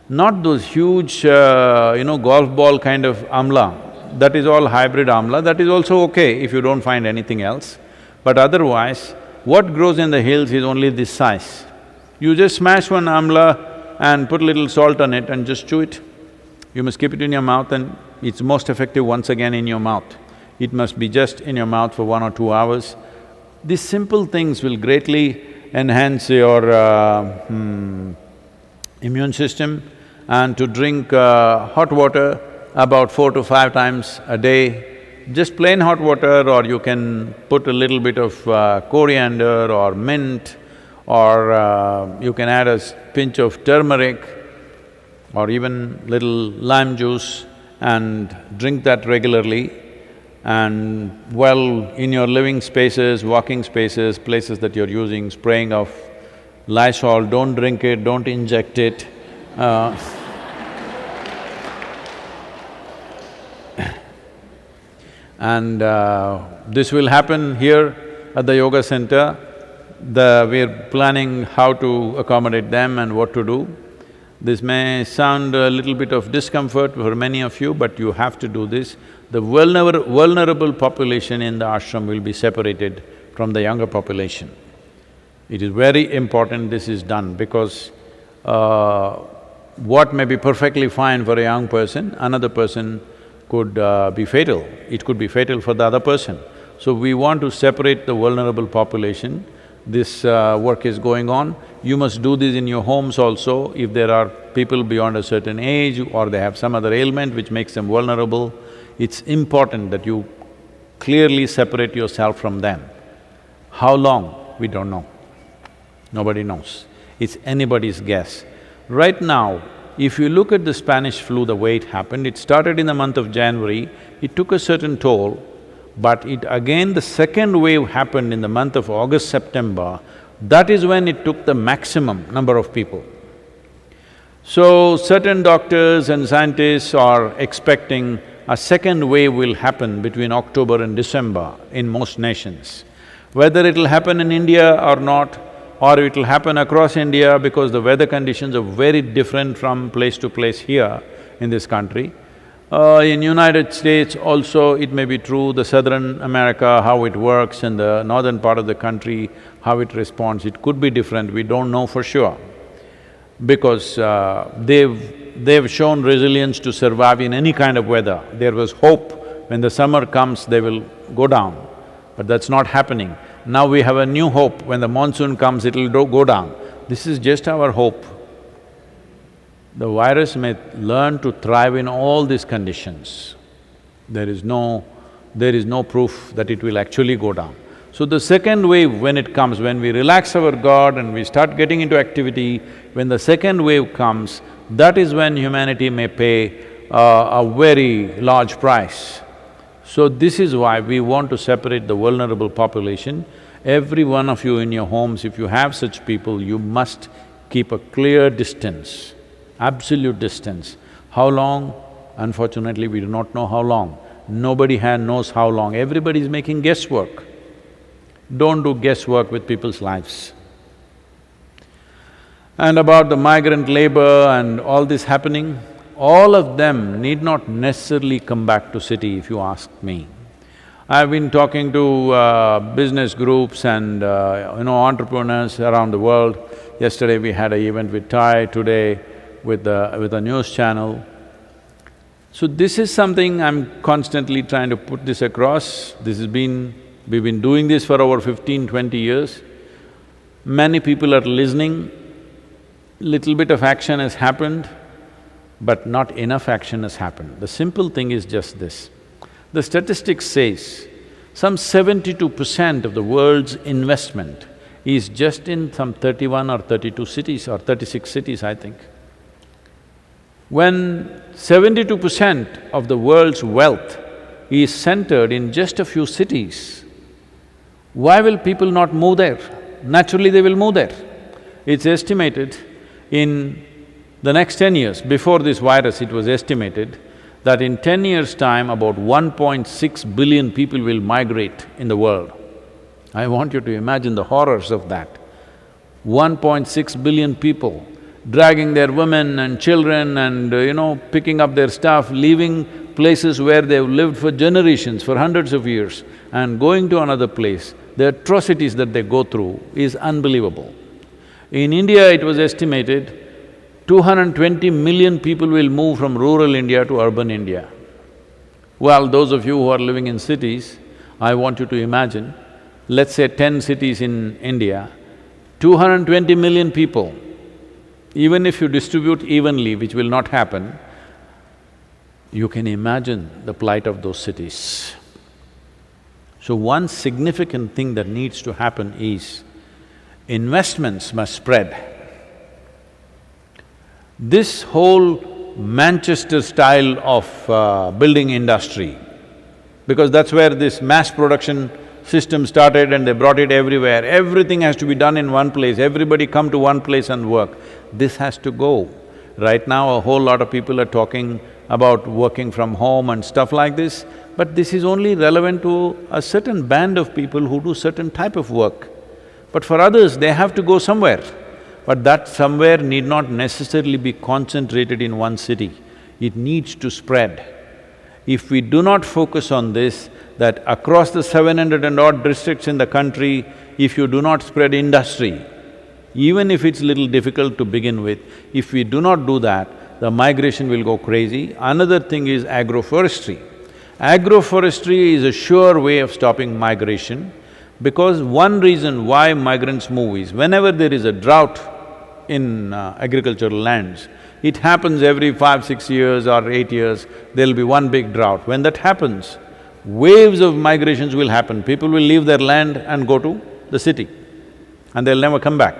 not those huge, golf ball kind of Amla, that is all hybrid Amla, that is also okay if you don't find anything else. But otherwise, what grows in the hills is only this size. You just smash one amla and put a little salt on it and just chew it. You must keep it in your mouth and it's most effective once again in your mouth. It must be just in your mouth for 1 or 2 hours. These simple things will greatly enhance your immune system, and to drink hot water about 4 to 5 times a day, just plain hot water, or you can put a little bit of coriander or mint, or you can add a pinch of turmeric or even little lime juice and drink that regularly. And well, in your living spaces, walking spaces, places that you're using, spraying of Lysol, don't drink it, don't inject it. And this will happen here at the yoga center. We're planning how to accommodate them and what to do. This may sound a little bit of discomfort for many of you, but you have to do this. The vulnerable population in the ashram will be separated from the younger population. It is very important this is done because what may be perfectly fine for a young person, another person could be fatal. It could be fatal for the other person. So we want to separate the vulnerable population. This work is going on. You must do this in your homes also. If there are people beyond a certain age or they have some other ailment which makes them vulnerable, it's important that you clearly separate yourself from them. How long? We don't know. Nobody knows. It's anybody's guess. Right now, if you look at the Spanish flu, the way it happened, it started in the month of January, it took a certain toll, but the second wave happened in the month of August, September. That is when it took the maximum number of people. So, certain doctors and scientists are expecting a second wave will happen between October and December in most nations. Whether it'll happen in India or not, or it'll happen across India because the weather conditions are very different from place to place here in this country. In United States also it may be true, the Southern America, how it works, and the northern part of the country, how it responds, it could be different, we don't know for sure. Because they've shown resilience to survive in any kind of weather. There was hope, when the summer comes they will go down, but that's not happening. Now we have a new hope, when the monsoon comes it'll go down. This is just our hope. The virus may learn to thrive in all these conditions. There is no proof that it will actually go down. So the second wave, when it comes, when we relax our guard and we start getting into activity, when the second wave comes, that is when humanity may pay a very large price. So this is why we want to separate the vulnerable population. Every one of you in your homes, if you have such people, you must keep a clear distance, absolute distance. How long? Unfortunately, we do not know how long. Nobody knows how long, everybody is making guesswork. Don't do guesswork with people's lives. And about the migrant labor and all this happening, all of them need not necessarily come back to city if you ask me. I've been talking to business groups and entrepreneurs around the world. Yesterday we had an event with Thai, today with a news channel. So this is something I'm constantly trying to put this across. We've been doing this for over 15–20 years. Many people are listening, little bit of action has happened, but not enough action has happened. The simple thing is just this. The statistics says some 72% of the world's investment is just in some 31 or 32 cities or 36 cities, I think. When 72% of the world's wealth is centered in just a few cities, why will people not move there? Naturally they will move there. It's estimated in the next 10 years, before this virus it was estimated that in 10 years' time about 1.6 billion people will migrate in the world. I want you to imagine the horrors of that. 1.6 billion people dragging their women and children and picking up their stuff, leaving places where they've lived for generations, for hundreds of years, and going to another place. The atrocities that they go through is unbelievable. In India, it was estimated 220 million people will move from rural India to urban India. Well, those of you who are living in cities, I want you to imagine, let's say 10 cities in India, 220 million people, even if you distribute evenly, which will not happen, you can imagine the plight of those cities. So one significant thing that needs to happen is investments must spread. This whole Manchester style of building industry, because that's where this mass production system started and they brought it everywhere, everything has to be done in one place, everybody come to one place and work. This has to go. Right now, a whole lot of people are talking about working from home and stuff like this, but this is only relevant to a certain band of people who do certain type of work. But for others, they have to go somewhere. But that somewhere need not necessarily be concentrated in one city, it needs to spread. If we do not focus on this, that across the 700 and odd districts in the country, if you do not spread industry, even if it's little difficult to begin with, if we do not do that, the migration will go crazy. Another thing is agroforestry. Agroforestry is a sure way of stopping migration, because one reason why migrants move is whenever there is a drought in agricultural lands, it happens every 5–6 years or 8 years, there'll be one big drought. When that happens, waves of migrations will happen. People will leave their land and go to the city and they'll never come back.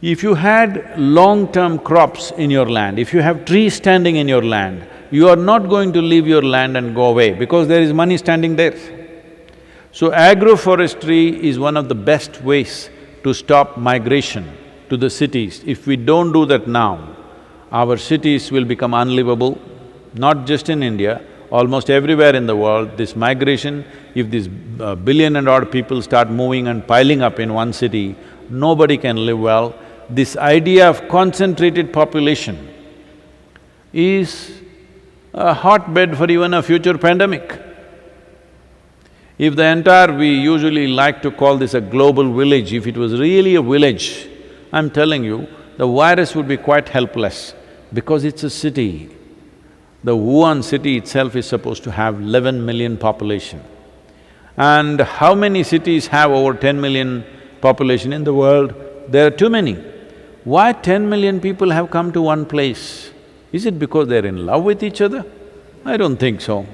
If you had long-term crops in your land, if you have trees standing in your land, you are not going to leave your land and go away because there is money standing there. So agroforestry is one of the best ways to stop migration to the cities. If we don't do that now, our cities will become unlivable, not just in India, almost everywhere in the world. This migration, if these billion and odd people start moving and piling up in one city, nobody can live well. This idea of concentrated population is a hotbed for even a future pandemic. If the entire… we usually like to call this a global village, if it was really a village, I'm telling you, the virus would be quite helpless because it's a city. The Wuhan city itself is supposed to have 11 million population. And how many cities have over 10 million population in the world? There are too many. Why 10 million people have come to one place? Is it because they're in love with each other? I don't think so.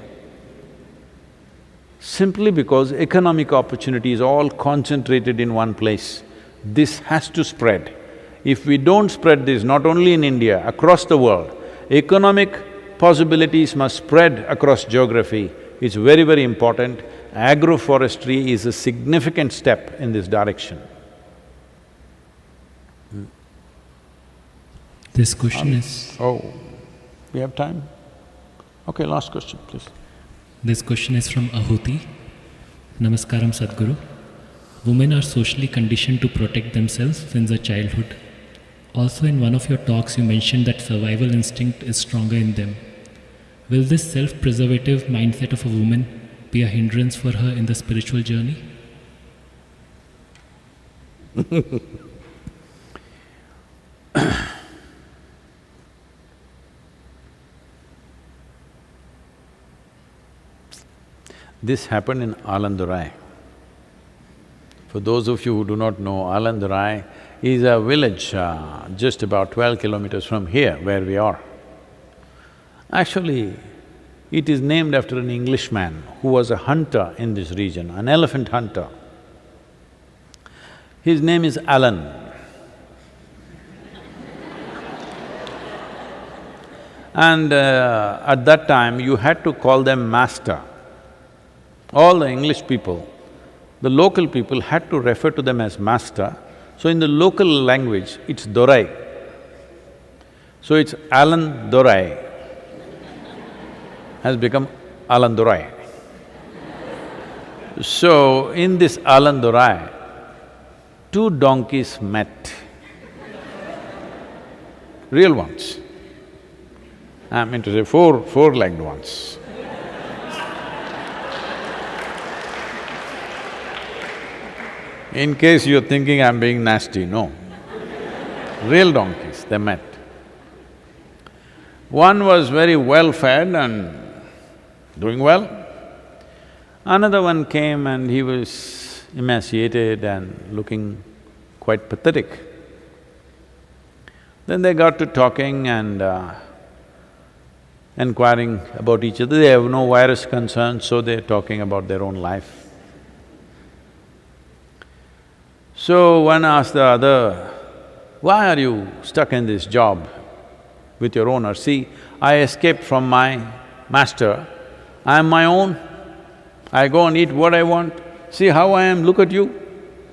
Simply because economic opportunity is all concentrated in one place. This has to spread. If we don't spread this, not only in India, across the world, economic possibilities must spread across geography. It's very, very important. Agroforestry is a significant step in this direction. This question is… Oh, we have time? Okay, last question, please. This question is from Ahuti. Namaskaram, Sadhguru. Women are socially conditioned to protect themselves since their childhood. Also, in one of your talks, you mentioned that survival instinct is stronger in them. Will this self-preservative mindset of a woman be a hindrance for her in the spiritual journey? This happened in Alandurai. For those of you who do not know, Alandurai is a village just about 12 kilometers from here, where we are. Actually, it is named after an Englishman who was a hunter in this region, an elephant hunter. His name is Alan. And at that time, you had to call them master. All the English people, the local people had to refer to them as master. So in the local language, it's Dorai. So it's Alan Dorai has become Alan Dorai. So in this Alan Dorai, two donkeys met, real ones. I mean to say four-legged ones. In case you're thinking I'm being nasty, no. Real donkeys, they met. One was very well-fed and doing well. Another one came and he was emaciated and looking quite pathetic. Then they got to talking and inquiring about each other. They have no virus concerns, so they're talking about their own life. So one asked the other, "Why are you stuck in this job with your owner? See, I escaped from my master, I am my own, I go and eat what I want. See how I am, look at you,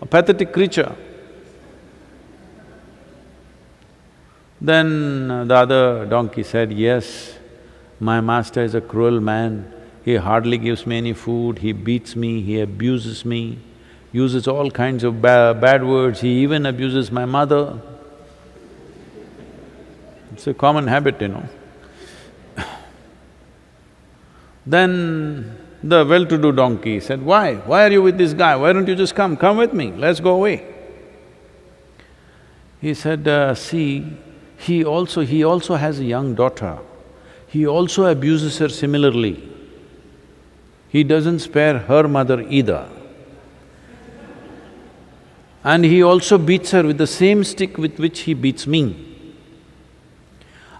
a pathetic creature." Then the other donkey said, "Yes, my master is a cruel man, he hardly gives me any food, he beats me, he abuses me, uses all kinds of bad words, he even abuses my mother." It's a common habit, you know. Then the well-to-do donkey said, "Why? Why are you with this guy? Why don't you just come? Come with me, let's go away." He said, "See, he also has a young daughter. He also abuses her similarly. He doesn't spare her mother either. And he also beats her with the same stick with which he beats me.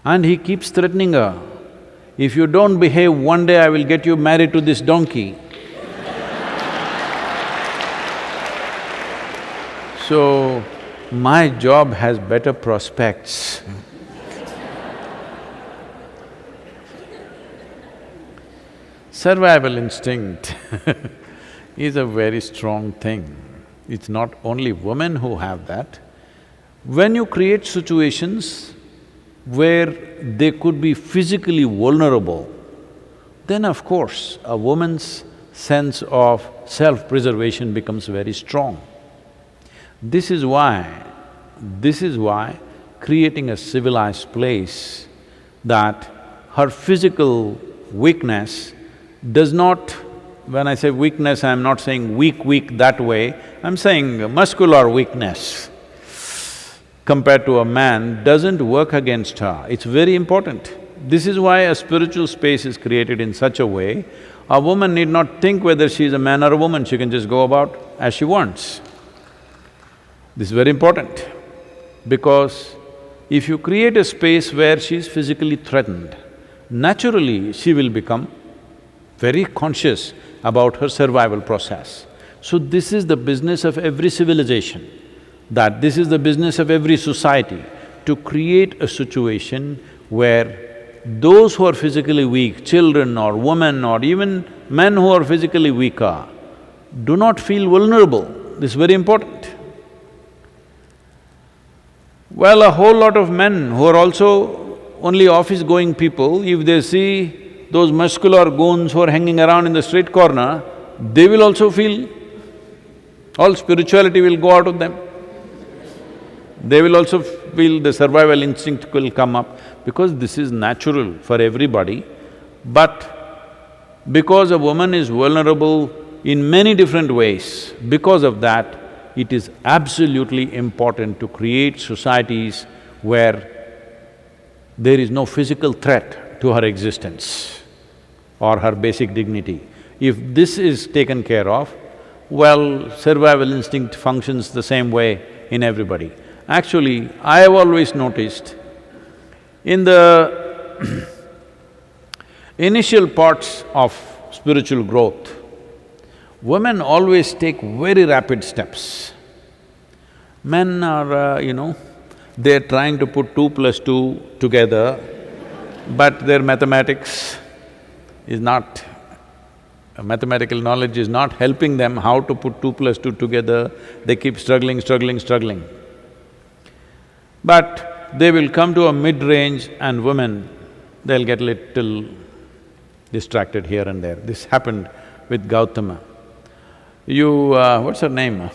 And he keeps threatening her, if you don't behave, one day I will get you married to this donkey." So, my job has better prospects. Survival instinct is a very strong thing. It's not only women who have that. When you create situations where they could be physically vulnerable, then of course a woman's sense of self-preservation becomes very strong. This is why creating a civilized place that her physical weakness does not… When I say weakness, I'm not saying weak that way, I'm saying muscular weakness compared to a man doesn't work against her. It's very important. This is why a spiritual space is created in such a way, a woman need not think whether she is a man or a woman, she can just go about as she wants. This is very important, because if you create a space where she is physically threatened, naturally she will become very conscious about her survival process. So this is the business of every civilization, that this is the business of every society, to create a situation where those who are physically weak, children or women or even men who are physically weaker, do not feel vulnerable. This is very important. Well, a whole lot of men who are also only office-going people, if they see those muscular goons who are hanging around in the street corner, they will also feel… all spirituality will go out of them. They will also feel the survival instinct will come up, because this is natural for everybody. But because a woman is vulnerable in many different ways, because of that, it is absolutely important to create societies where there is no physical threat to her existence or her basic dignity. If this is taken care of, well, survival instinct functions the same way in everybody. Actually, I have always noticed, in the initial parts of spiritual growth, women always take very rapid steps. Men are, they're trying to put 2 plus 2 together, but their mathematics is not… mathematical knowledge is not helping them how to put 2 plus 2 together. They keep struggling. But they will come to a mid-range and women, they'll get little distracted here and there. This happened with Gautama. What's her name?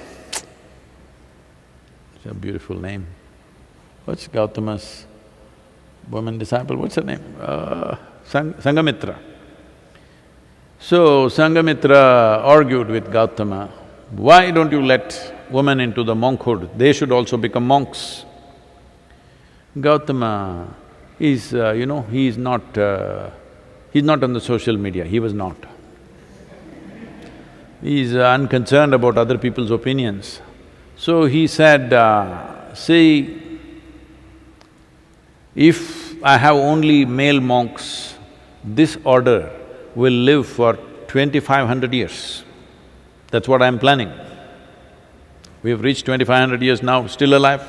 It's a beautiful name. What's Gautama's woman disciple, what's her name? Sangamitra. So, Sangamitra argued with Gautama, why don't you let women into the monkhood? They should also become monks. Gautama is, he's not on the social media, he was not. He's unconcerned about other people's opinions. So he said, see, if I have only male monks, this order will live for 2500 years. That's what I'm planning. We've reached 2500 years now, still alive.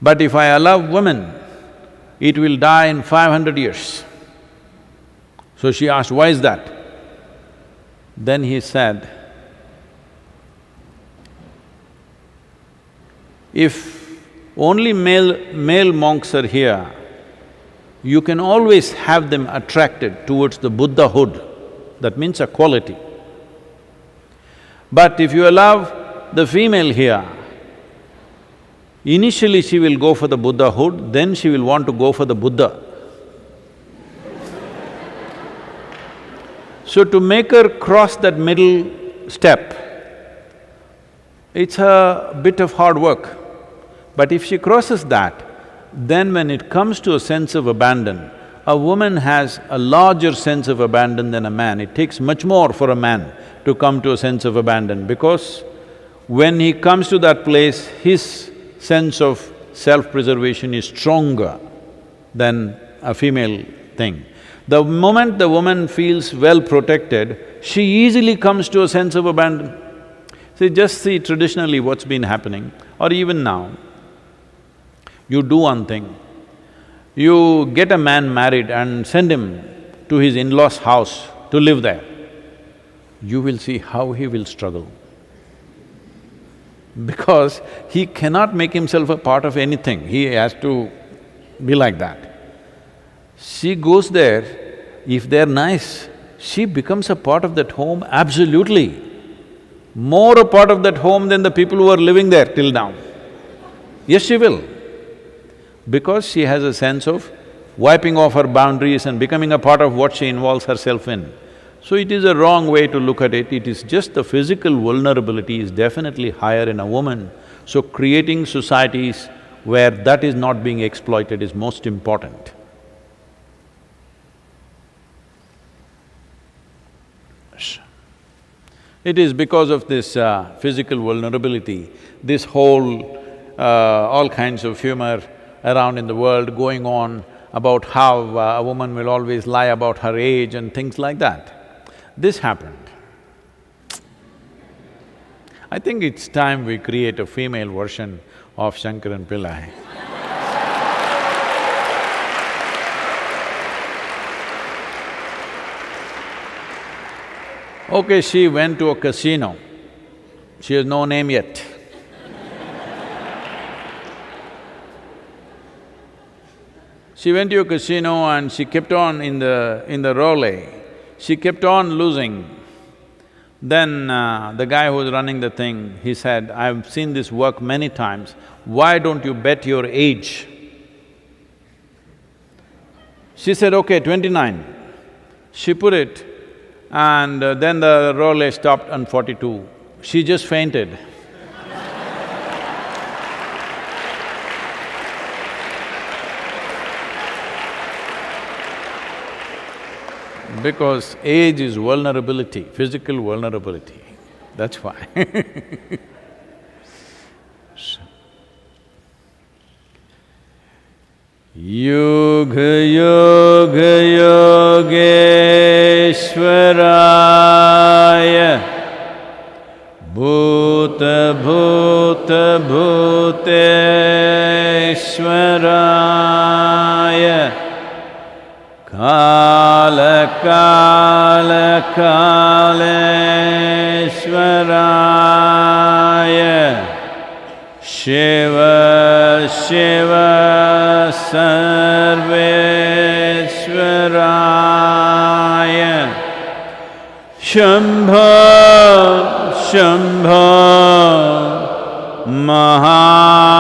But if I allow women, it will die in 500 years. So she asked, why is that? Then he said, if only male monks are here, you can always have them attracted towards the Buddhahood, that means a quality. But if you allow the female here, initially she will go for the Buddhahood, then she will want to go for the Buddha. So to make her cross that middle step, it's a bit of hard work. But if she crosses that, then when it comes to a sense of abandon, a woman has a larger sense of abandon than a man. It takes much more for a man to come to a sense of abandon, because when he comes to that place, his sense of self-preservation is stronger than a female thing. The moment the woman feels well protected, she easily comes to a sense of abandon. See, just see traditionally what's been happening. Or even now, you do one thing, you get a man married and send him to his in-laws' house to live there, you will see how he will struggle. Because he cannot make himself a part of anything, he has to be like that. She goes there, if they're nice, she becomes a part of that home absolutely. More a part of that home than the people who are living there till now. Yes, she will. Because she has a sense of wiping off her boundaries and becoming a part of what she involves herself in. So it is a wrong way to look at it, it is just the physical vulnerability is definitely higher in a woman. So creating societies where that is not being exploited is most important. It is because of this physical vulnerability, this whole all kinds of humor around in the world going on about how a woman will always lie about her age and things like that. This happened. I think it's time we create a female version of Shankaran Pillai. Okay, she went to a casino. She has no name yet. She went to a casino and she kept on in the roulette, she kept on losing. Then the guy who was running the thing, he said, "I've seen this work many times, why don't you bet your age?" She said, "Okay, 29." She put it and then the roulette stopped on 42. She just fainted. Because age is vulnerability, physical vulnerability, that's why. Yuga Yuga Yogeshwaraya Bhuta Bhuta Bhuteshwaraya Kala Kala Kaleshwaraya Shiva Shiva Sarveshwaraya Shambho, Shambho, Maha